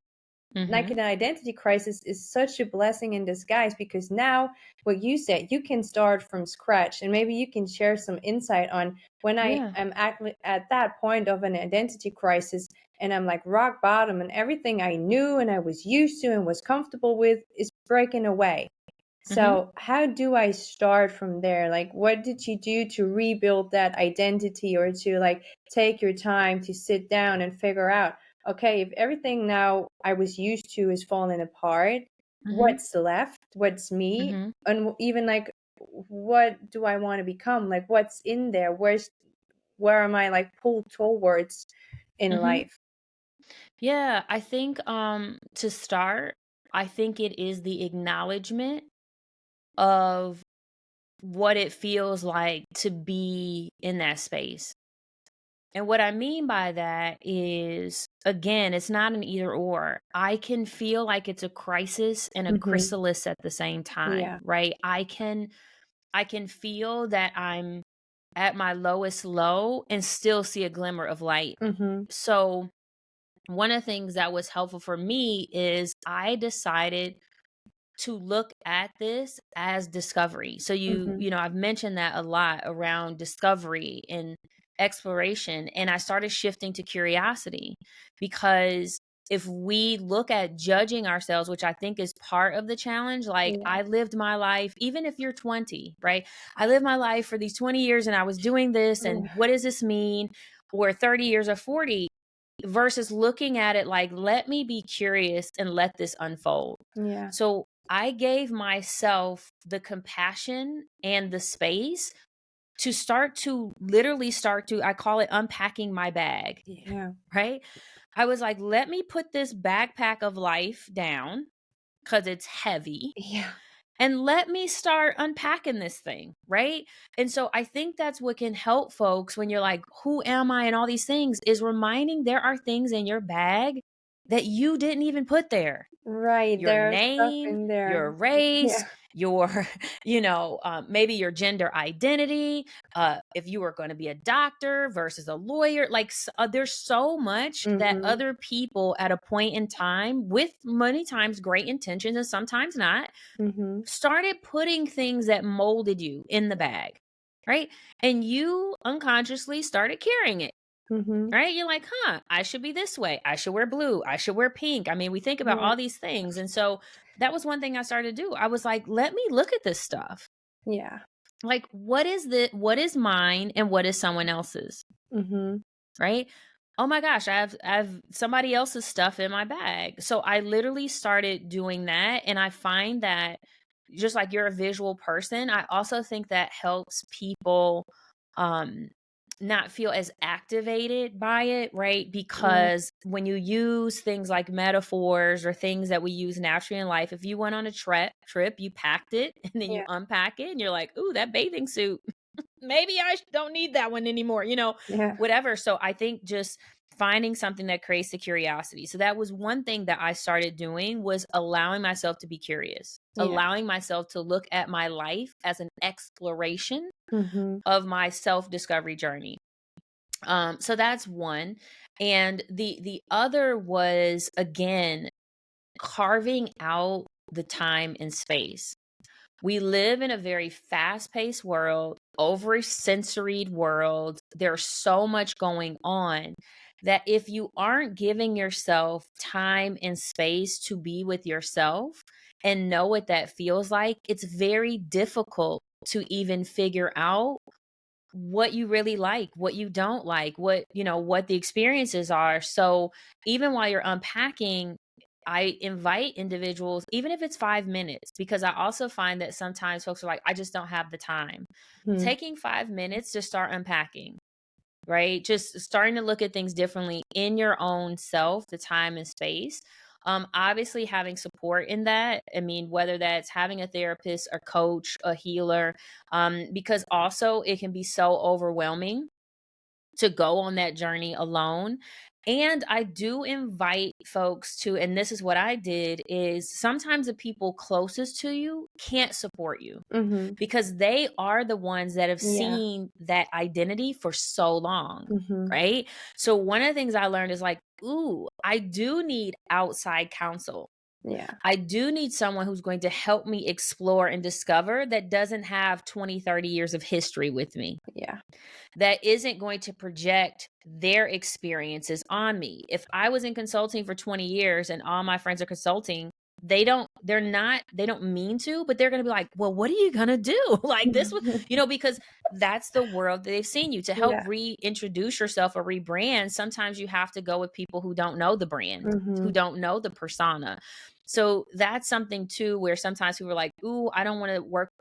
Like Hmm. an identity crisis is such a blessing in disguise, because now what you said, you can start from scratch, and maybe you can share some insight on when I Yeah. am at that point of an identity crisis and I'm like rock bottom, and everything I knew and I was used to and was comfortable with is breaking away. Hmm. So, how do I start from there? Like, what did you do to rebuild that identity, or to like take your time to sit down and figure out, okay, if everything now I was used to is falling apart, Hmm. what's left? What's me? Hmm. And even like, what do I want to become? Like, what's in there? Where am I like pulled towards in Hmm. life? Yeah, I think to start, I think it is the acknowledgement of what it feels like to be in that space. And what I mean by that is, again, it's not an either or. I can feel like it's a crisis and a Mhm. chrysalis at the same time, Yeah. right? I can feel that I'm at my lowest low and still see a glimmer of light. Mhm. So, one of the things that was helpful for me is I decided to look at this as discovery. So Mhm. I've mentioned that a lot around discovery and exploration, and I started shifting to curiosity, because if we look at judging ourselves, which I think is part of the challenge, like Yeah. I lived my life, even if you're 20, right? I lived my life for these 20 years and I was doing this, and Yeah. what does this mean? Or 30 years or 40, versus looking at it like, let me be curious and let this unfold. Yeah. So I gave myself the compassion and the space to start to, I call it unpacking my bag, Yeah. right? I was like, let me put this backpack of life down because it's heavy, Yeah. and let me start unpacking this thing, right? And so I think that's what can help folks when you're like, who am I? And all these things, is reminding there are things in your bag that you didn't even put there. Right, Your there's stuff name, in there. your race, Yeah. your, maybe your gender identity, if you were going to be a doctor versus a lawyer. Like, there's so much that Mhm. other people at a point in time, with many times great intentions and sometimes not, Mhm. started putting things that molded you in the bag, right? And you unconsciously started carrying it. Mhm. Right? You're like, huh, I should be this way. I should wear blue. I should wear pink. I mean, we think about Yeah. all these things. And so that was one thing I started to do. I was like, let me look at this stuff. Yeah. Like, what is mine and what is someone else's? Mhm. Right? Oh my gosh, I have somebody else's stuff in my bag. So I literally started doing that, and I find that, just like you're a visual person, I also think that helps people um not feel as activated by it, right? Yeah. Because when you use things like metaphors or things that we use naturally in life, if you went on a trip, you packed it and then you Yeah. unpack it and you're like, "Ooh, that bathing suit, maybe I don't need that one anymore," Yeah. whatever. So I think just finding something that creates the curiosity. So that was one thing that I started doing, was allowing myself to be curious, Yeah. allowing myself to look at my life as an exploration Mhm. of my self-discovery journey. So that's one. And the other was, again, carving out the time and space. We live in a very fast paced world, over sensoried world. There's so much going on that if you aren't giving yourself time and space to be with yourself and know what that feels like, it's very difficult to even figure out what you really like, what you don't like, what the experiences are. So even while you're unpacking, I invite individuals, even if it's 5 minutes, because I also find that sometimes folks are like, I just don't have the time. Mhm. Taking 5 minutes to start unpacking, right? Just starting to look at things differently in your own self, the time and space. Obviously, having support in that. I mean, whether that's having a therapist, a coach, a healer, because also it can be so overwhelming to go on that journey alone. And I do invite folks to, and this is what I did, is sometimes the people closest to you can't support you Mhm. because they are the ones that have Yeah. seen that identity for so long, Mhm. right? So one of the things I learned is like, ooh, I do need outside counsel. Yeah. I do need someone who's going to help me explore and discover, that doesn't have 20, 30 years of history with me, Yeah. that isn't going to project their experiences on me. If I was in consulting for 20 years and all my friends are consulting, they don't mean to, but they're going to be like, well, what are you going to do? Like this was, because that's the world that they've seen you. To help Yeah. reintroduce yourself or rebrand, sometimes you have to go with people who don't know the brand, who Mhm. don't know the persona. So that's something too where sometimes people are like, "Ooh, I don't want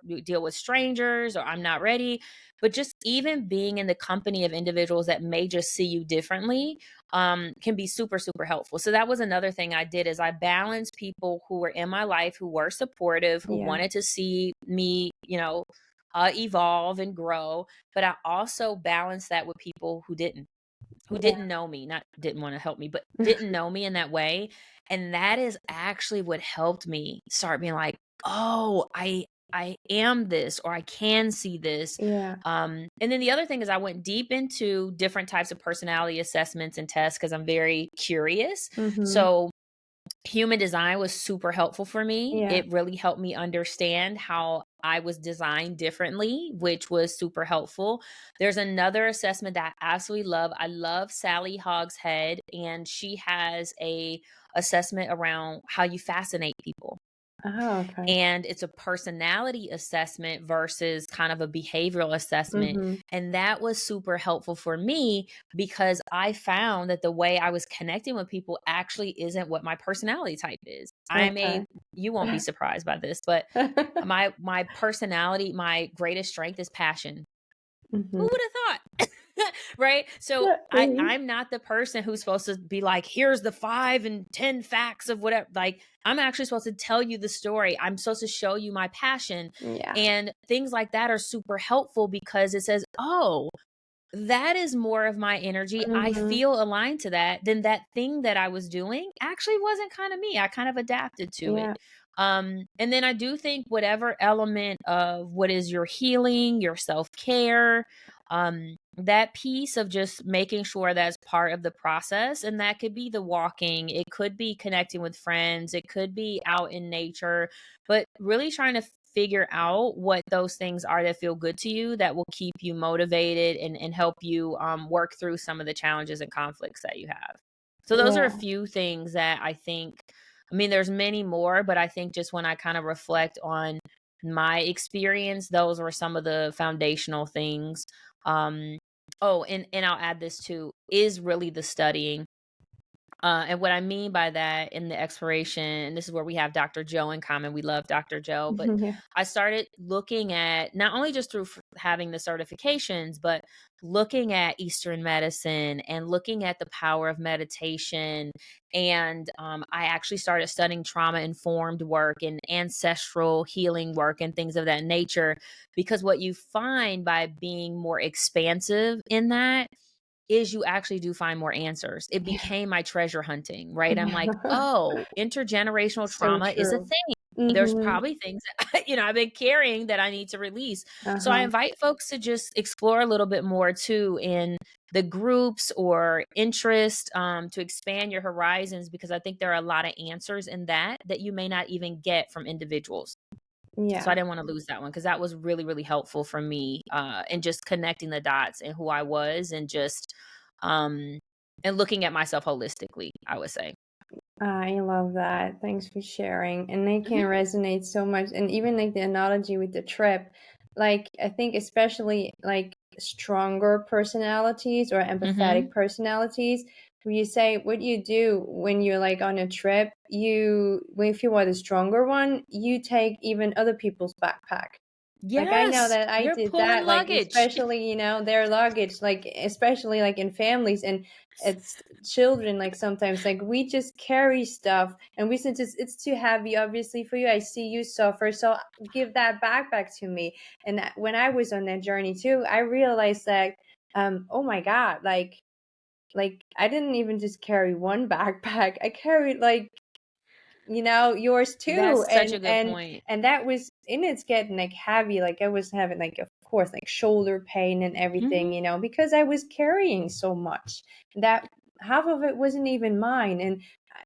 to deal with strangers or I'm not ready." But just even being in the company of individuals that may just see you differently can be super super helpful. So that was another thing I did is I balanced people who were in my life who were supportive, who Yeah. wanted to see me, evolve and grow, but I also balanced that with people who Yeah. didn't know me, not didn't wanna help me, but didn't know me in that way, and that is actually what helped me start being like, "Oh, I am this, or I can see this." Yeah. And then the other thing is I went deep into different types of personality assessments and tests because 'cause I'm very curious. Mhm. So human design was super helpful for me. Yeah. It really helped me understand how I was designed differently, which was super helpful. There's another assessment that I absolutely love. I love Sally Hogshead, and she has a assessment around how you fascinate people, Oh, okay. and it's a personality assessment versus kind of a behavioral assessment. Mhm. And that was super helpful for me because I found that the way I was connecting with people actually isn't what my personality type is. Okay. You won't be surprised by this, but my personality, my greatest strength is passion. Mhm. Who would have thought? Right? So Yeah, really? I'm not the person who's supposed to be like, here's the 5 and 10 facts of whatever. Like, I'm actually supposed to tell you the story. I'm supposed to show you my passion. Yeah. And things like that are super helpful because it says, oh, that is more of my energy. I Mhm. feel aligned to that. Then that thing that I was doing actually wasn't kind of me. I kind of adapted to it. Yeah. And then I do think whatever element of what is your healing, your self care, that piece of just making sure that's part of the process. And that could be the walking, it could be connecting with friends, it could be out in nature, but really trying to figure out what those things are that feel good to you that will keep you motivated and help you work through some of the challenges and conflicts that you have. So those are a Yeah. few things that I think, I mean, there's many more, but I think just when I kind of reflect on my experience, those were some of the foundational things. Um, oh, and I'll add this too, is really the studying. And what I mean by that in the exploration, and this is where we have Dr. Joe in common. We love Dr. Joe, but Yeah. I started looking at not only just through having the certifications, but looking at Eastern medicine and looking at the power of meditation. And I actually started studying trauma informed work and ancestral healing work and things of that nature. Because what you find by being more expansive in that is you actually do find more answers. It Yeah. became my treasure hunting, right? I'm like, Yeah. "Oh, intergenerational So trauma is a true. thing. There's Mhm. probably things that I've been carrying that I need to release." So I Uh-huh. invite folks to just explore a little bit more too in the groups or interest, to expand your horizons because I think there are a lot of answers in that you may not even get from individuals. So I Yeah. didn't wanna lose that one because that was really, really helpful for me, in just connecting the dots and who I was um and looking at myself holistically, I would say. I love that. Thanks for sharing. And they can Mhm, resonate so much. And even like the analogy with the trip, like I think especially like stronger personalities or empathetic mhm. personalities, when you say what you do when you're like on a trip, if you are the stronger one, you take even other people's backpack. Like, I know Yes, that I you're did pulling that, like, luggage. especially, their luggage, like, especially, like, in families, and it's children, like, sometimes, like, we just carry stuff, and we since it's too heavy, obviously, for you, I see you suffer, so give that backpack to me, and that when I was on that journey too, I realized that, oh my god, I didn't even just carry one backpack, I carried, like, yours too, That's such a good point. and that was and it's getting, like, heavy, like, I was having, like, of course, like, shoulder pain and everything, Mhm, because I was carrying so much, that half of it wasn't even mine, and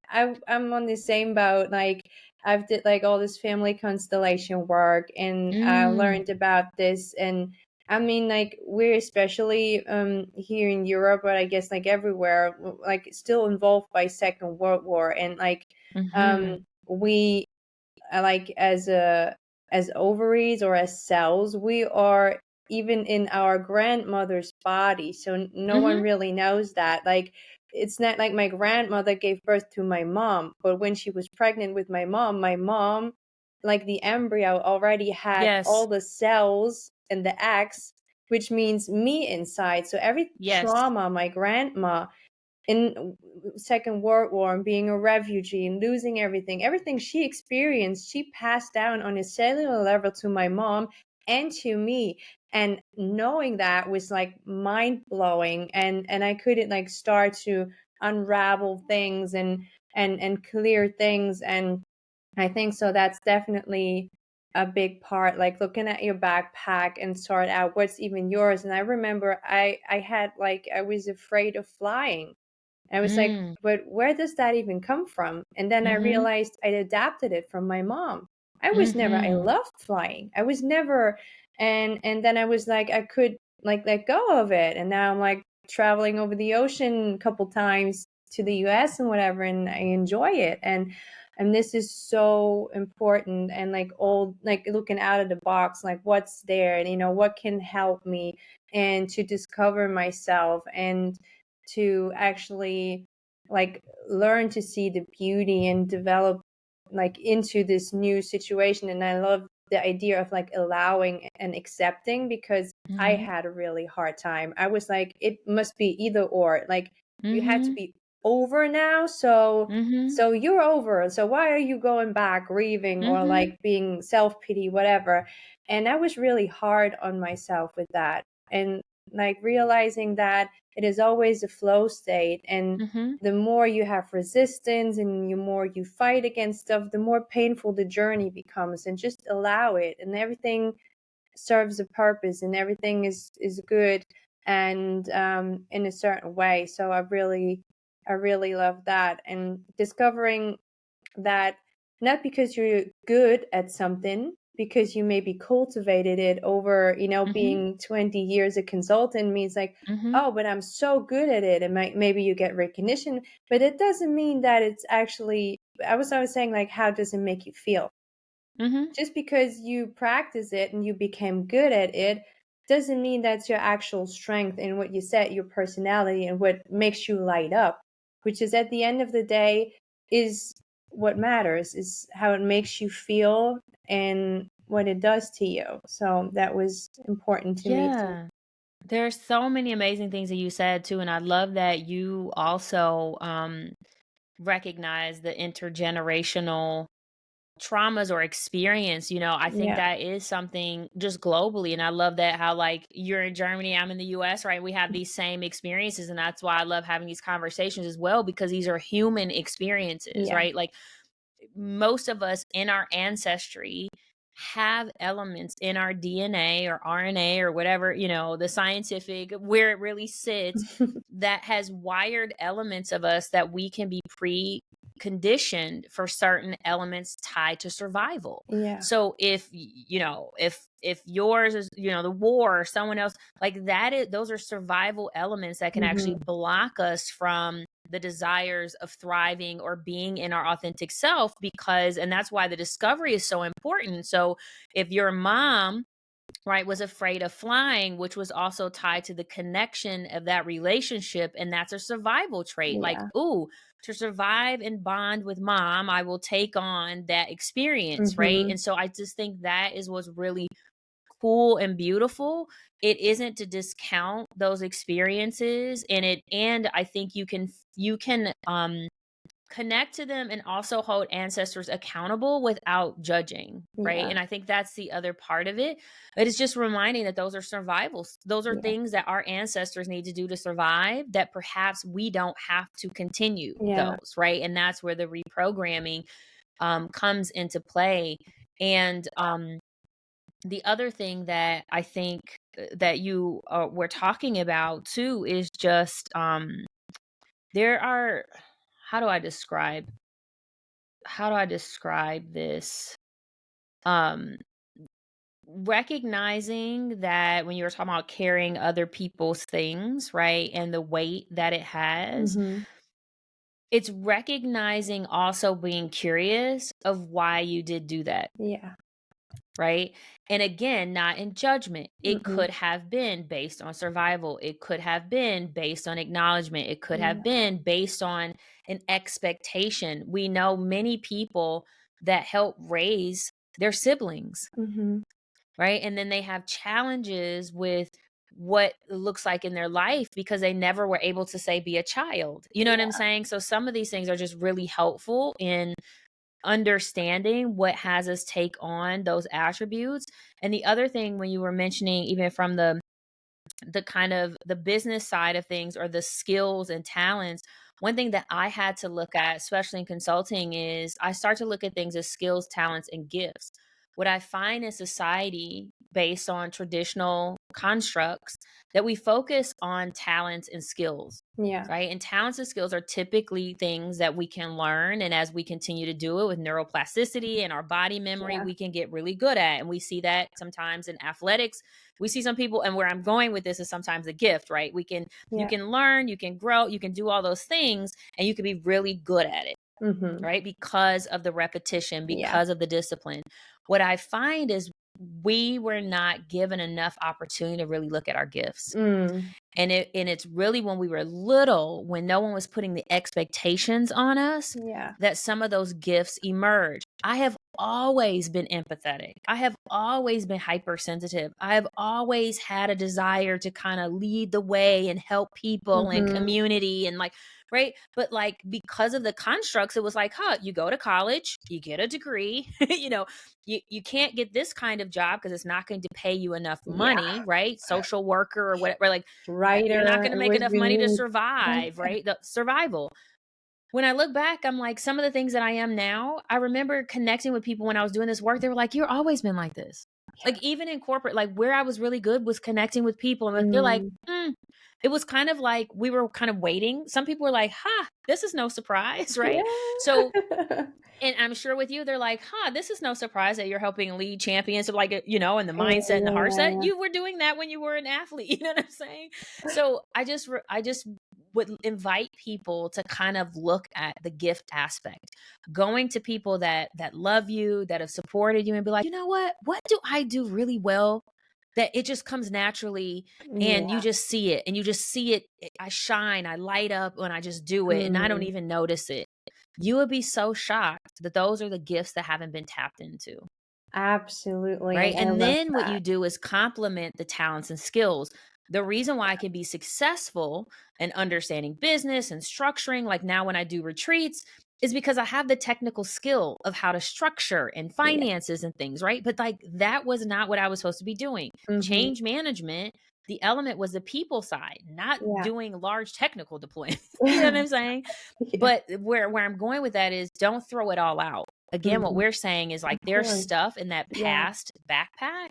I'm on the same boat, like, I've did, like, all this family constellation work, and I mm, learned about this, and, I mean, like, we're especially, here in Europe, but I guess, like, everywhere, like, still involved by Second World War, and, like, mhm, um, we like as ovaries or as cells, we are even in our grandmother's body. So no one Mhm. really knows that. Like, it's not like my grandmother gave birth to my mom, but when she was pregnant with my mom, like the embryo already had all Yes. the cells and the eggs, which means me inside. So every Yes. trauma my grandma in Second World War and being a refugee and losing everything she experienced, she passed down on a cellular level to my mom and to me. And knowing that was like mind blowing, and I couldn't like start to unravel things and clear things. And I think so that's definitely a big part, like looking at your backpack and sort out what's even yours. And I remember I had like I was afraid of flying. I was like, Mm. but where does that even come from? And then I Mhm. realized I adapted it from my mom. I Mhm. loved flying. I was never, and then I was like, I could like let go of it. And now I'm like traveling over the ocean a couple times to the US and whatever, and I enjoy it. And this is so important, and like old, like looking out of the box, like what's there, and what can help me, and to discover myself, and to actually like learn to see the beauty and develop like into this new situation. And I love the idea of like allowing and accepting, because I Mhm. had a really hard time. I was like, it must be either or, like you had to Mhm. be over now, so Mhm. you're over, so why are you going back grieving or Mhm. like being self-pity, whatever. And I was really hard on myself with that, and like realizing that it is always a flow state. And Mhm. the more you have resistance and the more you fight against stuff, the more painful the journey becomes. And just allow it, and everything serves a purpose, and everything is good, and in a certain way. So I really love that, and discovering that not because you're good at something, because you maybe cultivated it over, Mhm. being 20 years a consultant, means like, Mhm. oh, but I'm so good at it, and maybe you get recognition, but it doesn't mean that it's actually. I was saying, like, how does it make you feel? Mhm. Just because you practice it and you became good at it doesn't mean that's your actual strength and what you said, your personality, and what makes you light up, which is at the end of the day is what matters, is how it makes you feel and what it does to you. So that was important to me too. Yeah. There's so many amazing things that you said too, and I love that you also recognize the intergenerational traumas or experience. I think Yeah. that is something just globally, and I love that how like you're in Germany, I'm in the US, right? We have these same experiences, and that's why I love having these conversations as well, because these are human experiences, Yeah. right? Like most of us in our ancestry have elements in our DNA or RNA or whatever, the scientific, where it really sits, that has wired elements of us that we can be conditioned for certain elements tied to survival. Yeah. So if yours is, the war or someone else, like that is, those are survival elements that can actually Hmm. block us from the desires of thriving or being in our authentic self, because and that's why the discovery is so important. So if your mom, right, was afraid of flying, which was also tied to the connection of that relationship, and that's a survival trait, like, Yeah. ooh, to survive and bond with mom, I will take on that experience, right? Hmm. And so I just think that is what's really cool and beautiful. It isn't to discount those experiences, and I think you can connect to them and also hold ancestors accountable without judging, right? Yeah. And I think that's the other part of it. It is just reminding that those are survivals. Those are Yeah. things that our ancestors need to do to survive, that perhaps we don't have to continue Yeah. those, right? And that's where the reprogramming comes into play. And the other thing that I think that you were talking about too is just there are, how do I describe this? Um, Recognizing that when you were talking about carrying other people's things, right, and the weight that it has, Hmm. it's recognizing also being curious of why you did do that. Yeah. right? And again, not in judgment. It Mhm. could have been based on survival. It could have been based on acknowledgement. It could have Yeah. been based on an expectation. We know many people that help raise their siblings, Mhm. right? And then they have challenges with what it looks like in their life because they never were able to say be a child. You know what I'm Yeah. saying? So some of these things are just really helpful in understanding what has us take on those attributes. And the other thing, when you were mentioning, even from the kind of the business side of things or the skills and talents, one thing that I had to look at, especially in consulting, is I start to look at things as skills, talents, and gifts. What I find in society, based on traditional constructs, that we focus on talents and skills, Yeah. right? And talents and skills are typically things that we can learn. And as we continue to do it with neuroplasticity and our body memory, Yeah. we can get really good at. And we see that sometimes in athletics. We see some people, and where I'm going with this is sometimes a gift, right? You Yeah. can learn, you can grow, you can do all those things, and you can be really good at it, Mhm. right? Because of the repetition, Yeah. because of the discipline. What I find is we were not given enough opportunity to really look at our gifts. Mm. And it's really when we were little, when no one was putting the expectations on us, Yeah. that some of those gifts emerge. I have always been empathetic. I have always been hypersensitive. I have always had a desire to kind of lead the way and help people and Mhm. community and like, right? But like because of the constructs, it was like, huh, you go to college, you get a degree, you can't get this kind of job because it's not going to pay you enough Yeah. money, right? Social worker or whatever, like you're not Writer, going to it make was enough money to renewed. survive, right? The survival. When I look back, I'm like, some of the things that I am now, I remember connecting with people when I was doing this work. They were like, you've always been like this. Yeah. Like, even in corporate, like where I was really good was connecting with people. And they're like, Mm. it was kind of like we were kind of waiting. Some people were like, this is no surprise, right? So Yeah. and I'm sure with you, they're like, this is no surprise that you're helping lead champions of like, and the mindset and the heart set. Yeah. You were doing that when you were an athlete. You know what I'm saying? So I just would invite people to kind of look at the gift aspect, going to people that love you, that have supported you, and be like, you know what do I do really well? That it just comes naturally, and you Yeah. just see it, and you just see it. I shine, I light up when I just do it, and I don't Mm. even notice it. You would be so shocked that those are the gifts that haven't been tapped into, Absolutely, right? and I And love then what that. you do is complement the talents and skills. The reason why I can be successful in understanding business and structuring, like now when I do retreats, is because I have the technical skill of how to structure and Yeah. finances and things, right? But like that was not what I was supposed to be doing. Mhm. Change management, the element was the people side, not Yeah. doing large technical deployments. You know what I'm saying? Yeah. But where I'm going with that is don't throw it all out. Again, what Mhm. we're saying is like Of there's course. stuff in that Yeah. past backpack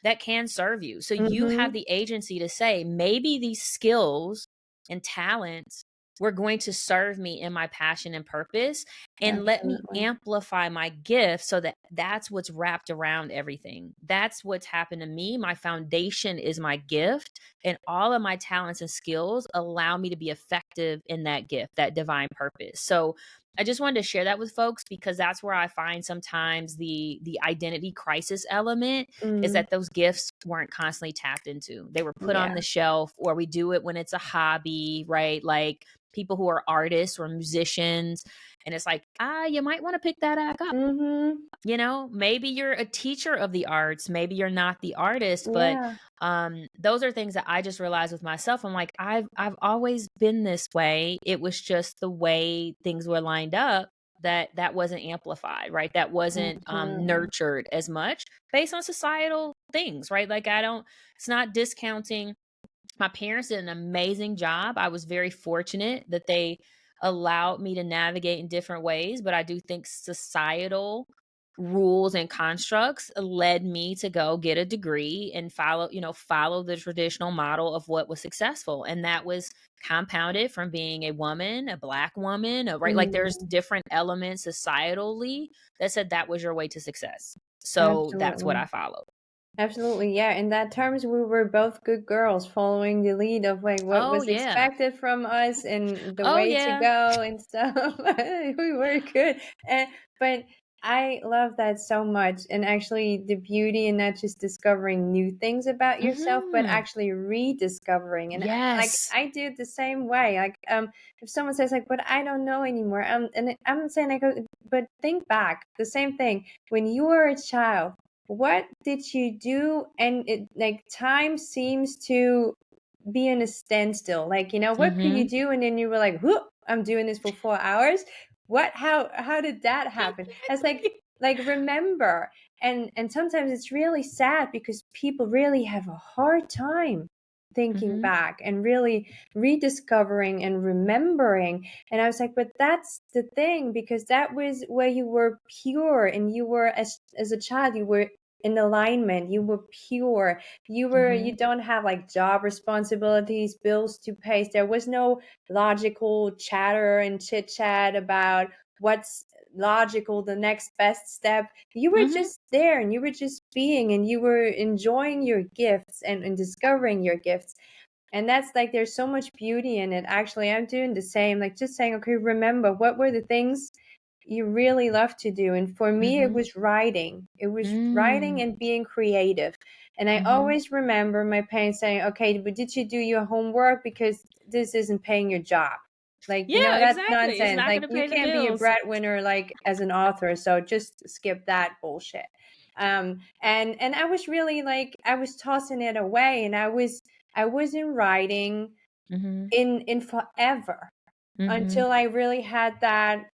that can serve you. So you have Mhm. the agency to say, maybe these skills and talents were going to serve me in my passion and purpose, and let me Absolutely. amplify my gift so that that's what's wrapped around everything. That's what's happened to me. My foundation is my gift, and all of my talents and skills allow me to be effective in that gift, that divine purpose. So I just wanted to share that with folks because that's where I find sometimes the identity crisis element is Mm. that those gifts weren't constantly tapped into. They were put on Yeah. the shelf, or we do it when it's a hobby, right? Like people who are artists or musicians, and it's like, you might want to pick that back up. Mhm. Maybe you're a teacher of the arts, maybe you're not the artist, but Yeah. those are things that I just realized with myself. I'm like, I've always been this way. It was just the way things were lined up that wasn't amplified, right? That wasn't Absolutely. nurtured as much based on societal things, right? Like I don't, it's not discounting. My parents did an amazing job. I was very fortunate that they allowed me to navigate in different ways, but I do think societal rules and constructs led me to go get a degree and follow the traditional model of what was successful. And that was compounded from being a woman, a black woman, right? Like there's Mm. different elements societally that said that was your way to success. So that's what I Absolutely. followed. Absolutely, yeah. In that terms, we were both good girls, following the lead of like what Oh was yeah. expected from us and the Oh way to yeah. go and stuff. We were good, but I love that so much. And actually, the beauty in not just discovering new things about yourself, but Mhm. actually rediscovering. And like, Yes. I do it the same way. Like, if someone says like, "But I don't know anymore," and I'm saying like, but think back. The same thing when you were a child. What did you do? And it like time seems to be in a standstill. Like, what could you Mhm. do? And then you were like, "Whoop! I'm doing this for 4 hours." What? How did that happen? It's like remember. And sometimes it's really sad because people really have a hard time thinking Mhm. back and really rediscovering and remembering. And I was like, but that's the thing, because that was where you were pure, and you were, as a child, you were in alignment, you were pure, you Mhm. don't have like job responsibilities, bills to pay. There was no logical chatter and chit chat about what's logical, the next best step. You were Mhm. just there, and you were just being, and you were enjoying your gifts, and discovering your gifts. And that's like, there's so much beauty in it. Actually, I'm doing the same, like just saying, okay, remember what were the things you really love to do. And for me, it Mhm. was writing. It was writing Mm. and being creative. And I Mhm. always remember my parents saying, okay, but did you do your homework? Because this isn't paying your job. Like, Yeah, that's exactly. It's nonsense. not Like, gonna you pay the can't be a bills. breadwinner like as an author, so just skip that bullshit. And I was really like, I was tossing it away, and I was in writing Mhm. in forever, Mhm. until I really had that,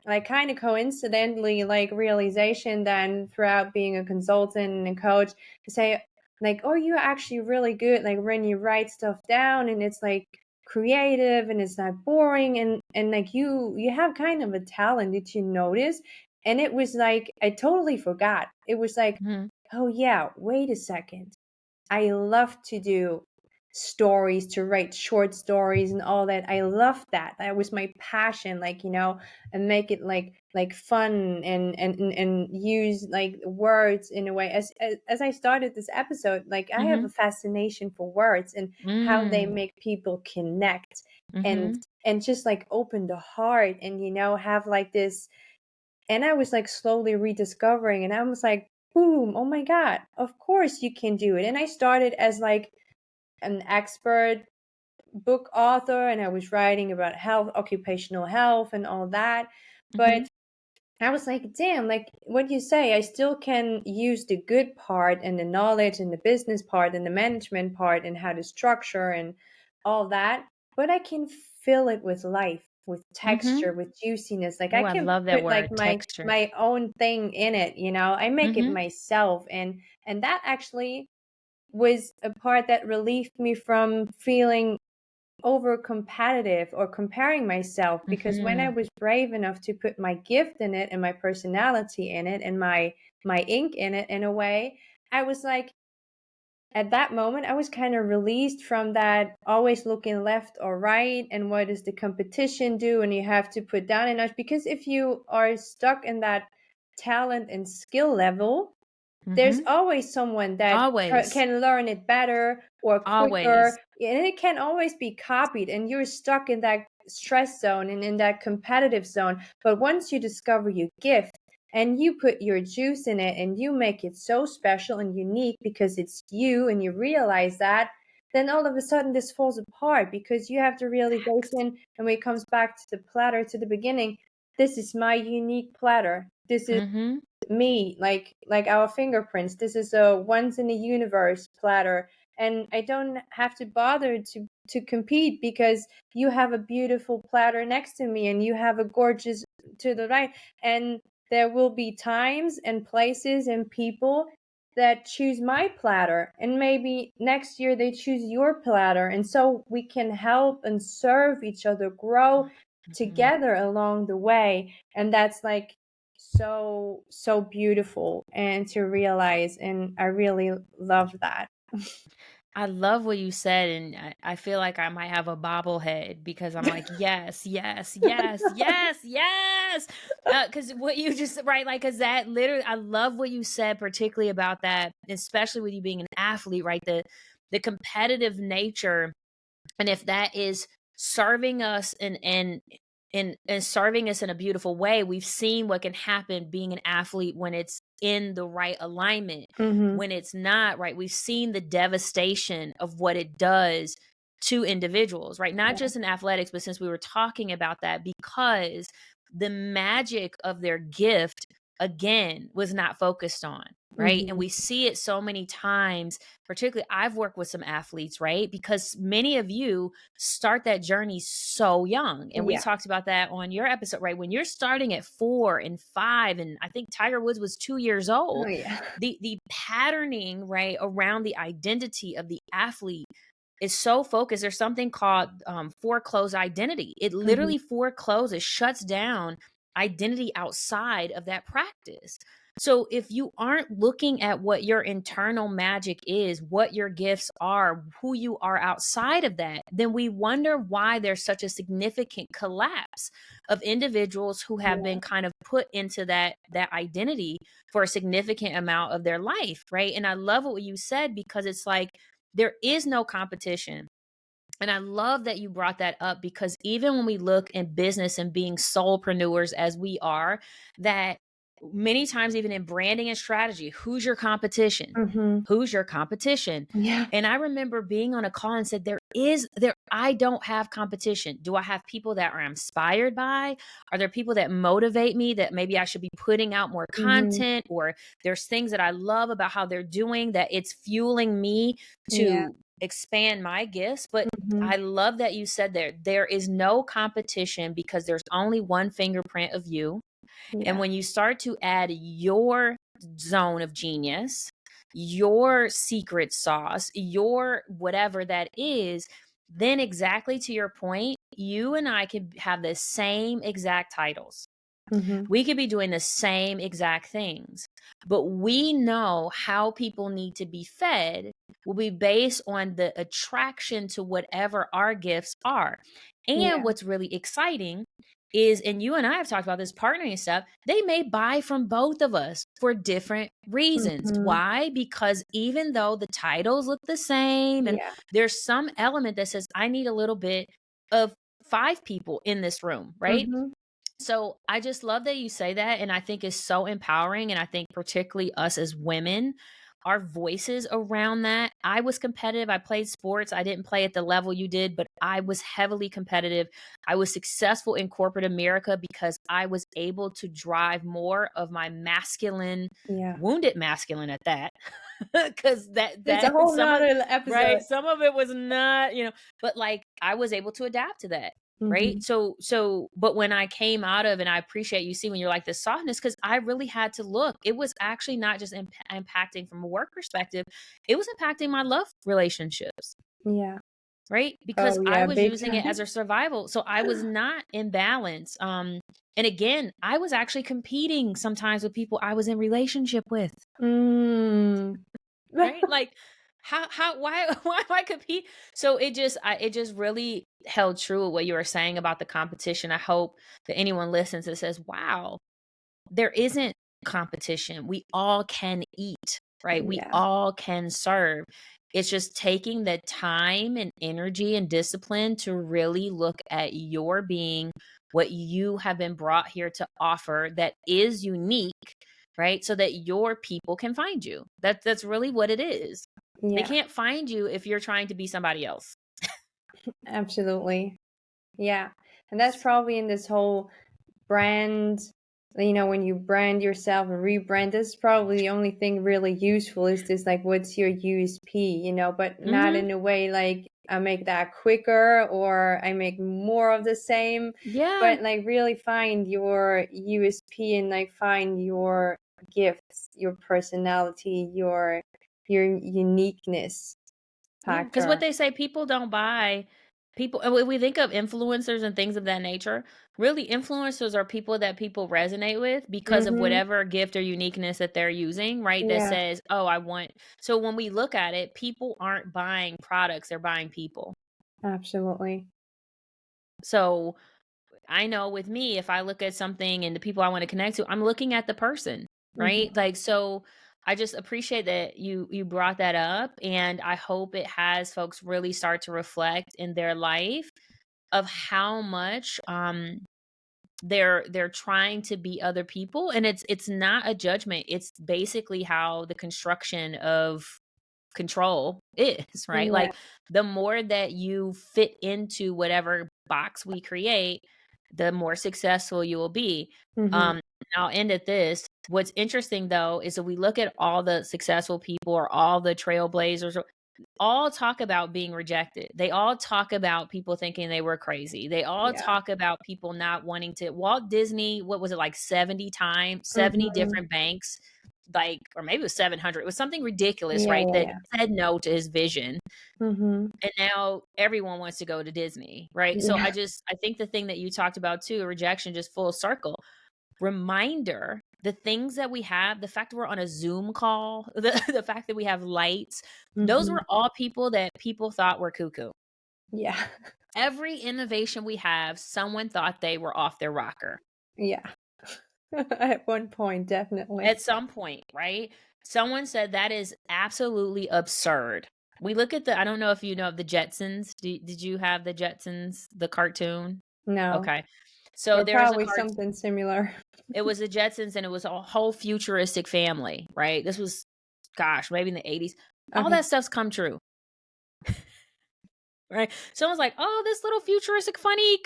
like, kind of coincidentally, like, realization then throughout being a consultant and a coach, to say like, oh, you're actually really good, like, when you write stuff down, and it's like creative, and it's not boring, and like, you have kind of a talent. Did you notice? And it was like, I totally forgot. It was like, Mhm. oh yeah, wait a second, I love to do stories, to write short stories and all that. I love that. That was my passion, like, and make it like fun, and use like words in a way. As I started this episode, like, I have a Mhm. fascination for words and how they Mm. make people connect, and Mhm. and just like open the heart, and have like this. And I was like slowly rediscovering, and I was like, boom, oh my God, of course you can do it. And I started as like an expert book author, and I was writing about health, occupational health, and all that. But Mhm. I was like, damn, like what you say, I still can use the good part, and the knowledge, and the business part, and the management part, and how to structure, and all that. But I can fill it with life, with texture, Mhm. with juiciness. Like, I Oh, I can love that put like word, my texture. my own thing in it. I make it Mhm. myself, and that actually was a part that relieved me from feeling over competitive or comparing myself, because when I Mhm. was brave enough to put my gift in it, and my personality in it, and my ink in it, in a way, I was like, at that moment, I was kind of released from that always looking left or right, and what does the competition do, and you have to put down enough. Because if you are stuck in that talent and skill level, there's Mhm. always someone that Always. can learn it better or quicker, Always. and it can always be copied, and you're stuck in that stress zone and in that competitive zone. But once you discover your gift, and you put your juice in it, and you make it so special and unique because it's you, and you realize that, then all of a sudden this falls apart, because you have the Facts. realization. And when it comes back to the platter, to the beginning, this is my unique platter. This is Mhm. me, like our fingerprints. This is a once in a universe platter, and I don't have to bother to compete, because you have a beautiful platter next to me, and you have a gorgeous to the right. And there will be times and places and people that choose my platter, and maybe next year they choose your platter, and so we can help and serve each other, grow Mhm. together along the way. And that's like so beautiful, and to realize, and I really love that. I love what you said, and I feel like I might have a bobblehead because I'm like, yes, yes, yes, yes, yes. Because what you just right, like, cause that literally, I love what you said, particularly about that, especially with you being an athlete, right? The competitive nature, and if that is serving us and and serving us in a beautiful way. We've seen what can happen being an athlete when it's in the right alignment, Mhm. when it's not right. We've seen the devastation of what it does to individuals, right? Not Yeah. just in athletics, but since we were talking about that, because the magic of their gift again was not focused on, right? And Mhm. we see it so many times. Particularly, I've worked with some athletes, right? Because many of you start that journey so young. And we Yeah. talked about that on your episode, right? When you're starting at 4 and 5, and I think Tiger Woods was 2 years Oh, old, yeah. the patterning, right, around the identity of the athlete is so focused. There's something called foreclosed identity. It Mhm. literally forecloses, shuts down identity outside of that practice. So if you aren't looking at what your internal magic is, what your gifts are, who you are outside of that, then we wonder why there's such a significant collapse of individuals who have Yeah. been kind of put into that identity for a significant amount of their life, right? And I love what you said, because it's like there is no competition. And I love that you brought that up, because even when we look in business and being solopreneurs as we are, that many times, even in branding and strategy, who's your competition? Mhm. Who's your competition? Yeah. And I remember being on a call and said, I don't have competition. Do I have people that are inspired by? Are there people that motivate me that maybe I should be putting out more Mhm. content? Or there's things that I love about how they're doing that it's fueling me Yeah. to expand my gifts. But Mhm. I love that you said there is no competition, because there's only one fingerprint of you. And Yeah. when you start to add your zone of genius, your secret sauce, your whatever that is, then exactly to your point, you and I could have the same exact titles. Mhm. We could be doing the same exact things, but we know how people need to be fed will be based on the attraction to whatever our gifts are. And Yeah. what's really exciting is, and you and I have talked about this partnering and stuff, they may buy from both of us for different reasons. Mhm. Why? Because even though the titles look the same, and Yeah. there's some element that says, I need a little bit of 5 people in this room, right? Mhm. So I just love that you say that. And I think it's so empowering. And I think, particularly us as women, our voices around that. I was competitive. I played sports. I didn't play at the level you did, but I was heavily competitive. I was successful in corporate America because I was able to drive more of my masculine, Yeah. wounded masculine at that. Because It's a whole some of, nother episode. right, some of it was not, but like I was able to adapt to that. Right. Mhm. So, but when I came out of, and I appreciate you see when you're like the softness, because I really had to look. It was actually not just impacting from a work perspective, it was impacting my love relationships. Yeah. Right. Because Oh, I yeah, was big using it as time. a survival. So I was not in balance. And again, I was actually competing sometimes with people I was in relationship with. Mm. Right? Like, why why am I compete? So it just really held true with what you were saying about the competition. I hope that anyone listens that says, wow, there isn't competition. We all can eat, right? We Yeah. all can serve. It's just taking the time and energy and discipline to really look at your being, what you have been brought here to offer that is unique, right? So that your people can find you. That's really what it is. They Yeah. can't find you if you're trying to be somebody else. Absolutely. Yeah. And that's probably in this whole brand, when you brand yourself and rebrand, that's probably the only thing really useful is this, like, what's your USP, but not Mhm. in a way like I make that quicker or I make more of the same, Yeah. but like really find your USP and like find your gifts, your personality, your uniqueness Yeah, because what factor. they say, people don't buy people, and when we think of influencers and things of that nature, really influencers are people that people resonate with because of Mhm. whatever gift or uniqueness that they're using, right? That Yeah, says, "Oh, I want." So when we look at it, people aren't buying products, they're buying people. absolutely. So I know with me, if I look at something and the people I want to connect to, I'm looking at the person, right? Mhm. Like, so I just appreciate that you brought that up, and I hope it has folks really start to reflect in their life of how much they're trying to be other people, and it's not a judgment. It's basically how the construction of control is, right? Yeah. Like the more that you fit into whatever box we create, the more successful you will be. Mhm. Um, and I'll end at this. What's interesting though is if we look at all the successful people or all the trailblazers, all talk about being rejected. They all talk about people thinking they were crazy. They all Yeah. talk about people not wanting to. Walt Disney, what was it, like 70 times, 70 Mhm. different banks, like, or maybe it was 700. It was something ridiculous, Yeah, right? yeah, That yeah. said no to his vision. Mhm. And now everyone wants to go to Disney, right? So Yeah. I think the thing that you talked about too, rejection, just full circle reminder, the things that we have, the fact that we're on a Zoom call, the fact that we have lights, those Mhm. were all people that people thought were cuckoo. Yeah. Every innovation we have, someone thought they were off their rocker Yeah. At one point, definitely. at some point, right? Someone said that is absolutely absurd. We look at I don't know if you know of the Jetsons. Did you have the Jetsons, the cartoon? No. Okay. So Or there was a probably cart something similar. It was the Jetsons, and it was a whole futuristic family, right? This was, gosh, maybe in the 80s. All Okay. that stuff's come true, right? Someone's like, "Oh, this little futuristic funny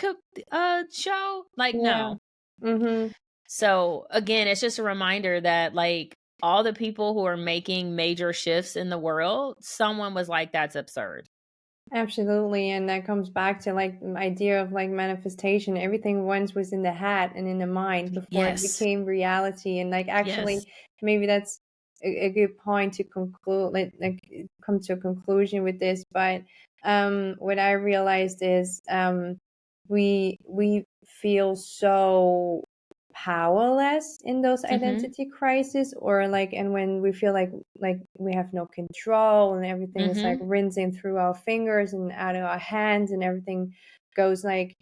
show." Like, Yeah. no. Mhm. So, again, it's just a reminder that, like, all the people who are making major shifts in the world, someone was like, "That's absurd." Absolutely, and that comes back to, like, idea of, like, manifestation. Everything once was in the hat and in the mind before it Yes. became reality, and, like, Yes. actually, maybe that's a good point to conclude, like, come to a conclusion with this, but, what I realized is, we feel so powerless in those Mhm. identity crises, or like, and when we feel like we have no control and everything is like Mhm. rinsing through our fingers and out of our hands and everything goes like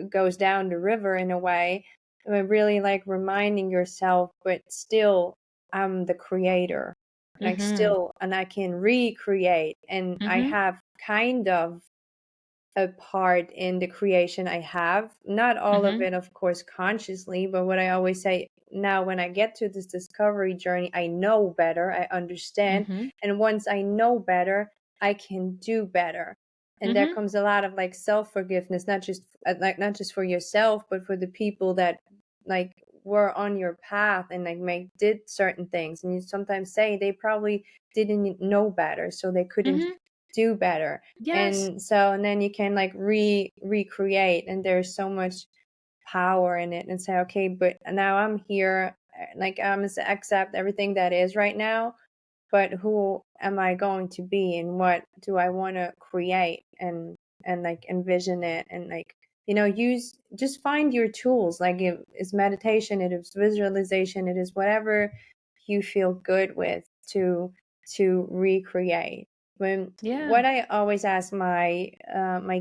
goes down the river in a way, really like reminding yourself, but still I'm the creator, like Mhm. still, and I can recreate, and I Mhm. have kind of a part in the creation I have. Not all of Mhm. it, of course, consciously, but what I always say now when I get to this discovery journey, I know better, I understand. Mhm. And once I know better, I can do better. And there Mhm. comes a lot of like self forgiveness, not just like not just for yourself, but for the people that like were on your path and like did certain things. And you sometimes say they probably didn't know better, so they couldn't Mhm. do better. Yes. And so and then you can like recreate, and there's so much power in it, and say, okay, but now I'm here, like I'm just accept everything that is right now, but who am I going to be, and what do I want to create, and like envision it, and like, use, just find your tools, like it is meditation, it is visualization, it is whatever you feel good with to recreate. When Yeah. what I always ask my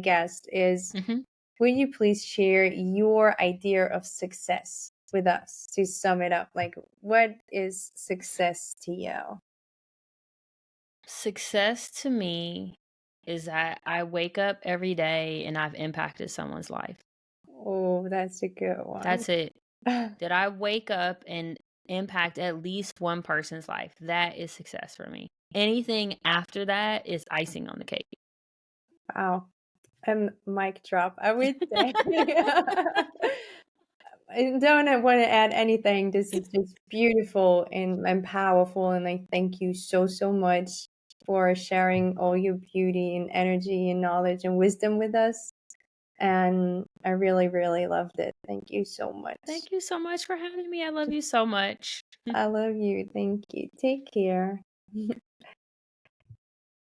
guest is, Mhm. would you please share your idea of success with us to sum it up? Like, what is success to you? Success to me is that I wake up every day and I've impacted someone's life. Oh, that's a good one. That's it. Did I wake up and impact at least one person's life? That is success for me. Anything after that is icing on the cake. Wow. Mic drop, I would say. I don't want to add anything. This is just beautiful and powerful. And I thank you so, so much for sharing all your beauty and energy and knowledge and wisdom with us. And I really, really loved it. Thank you so much. Thank you so much for having me. I love you so much. I love you. Thank you. Take care.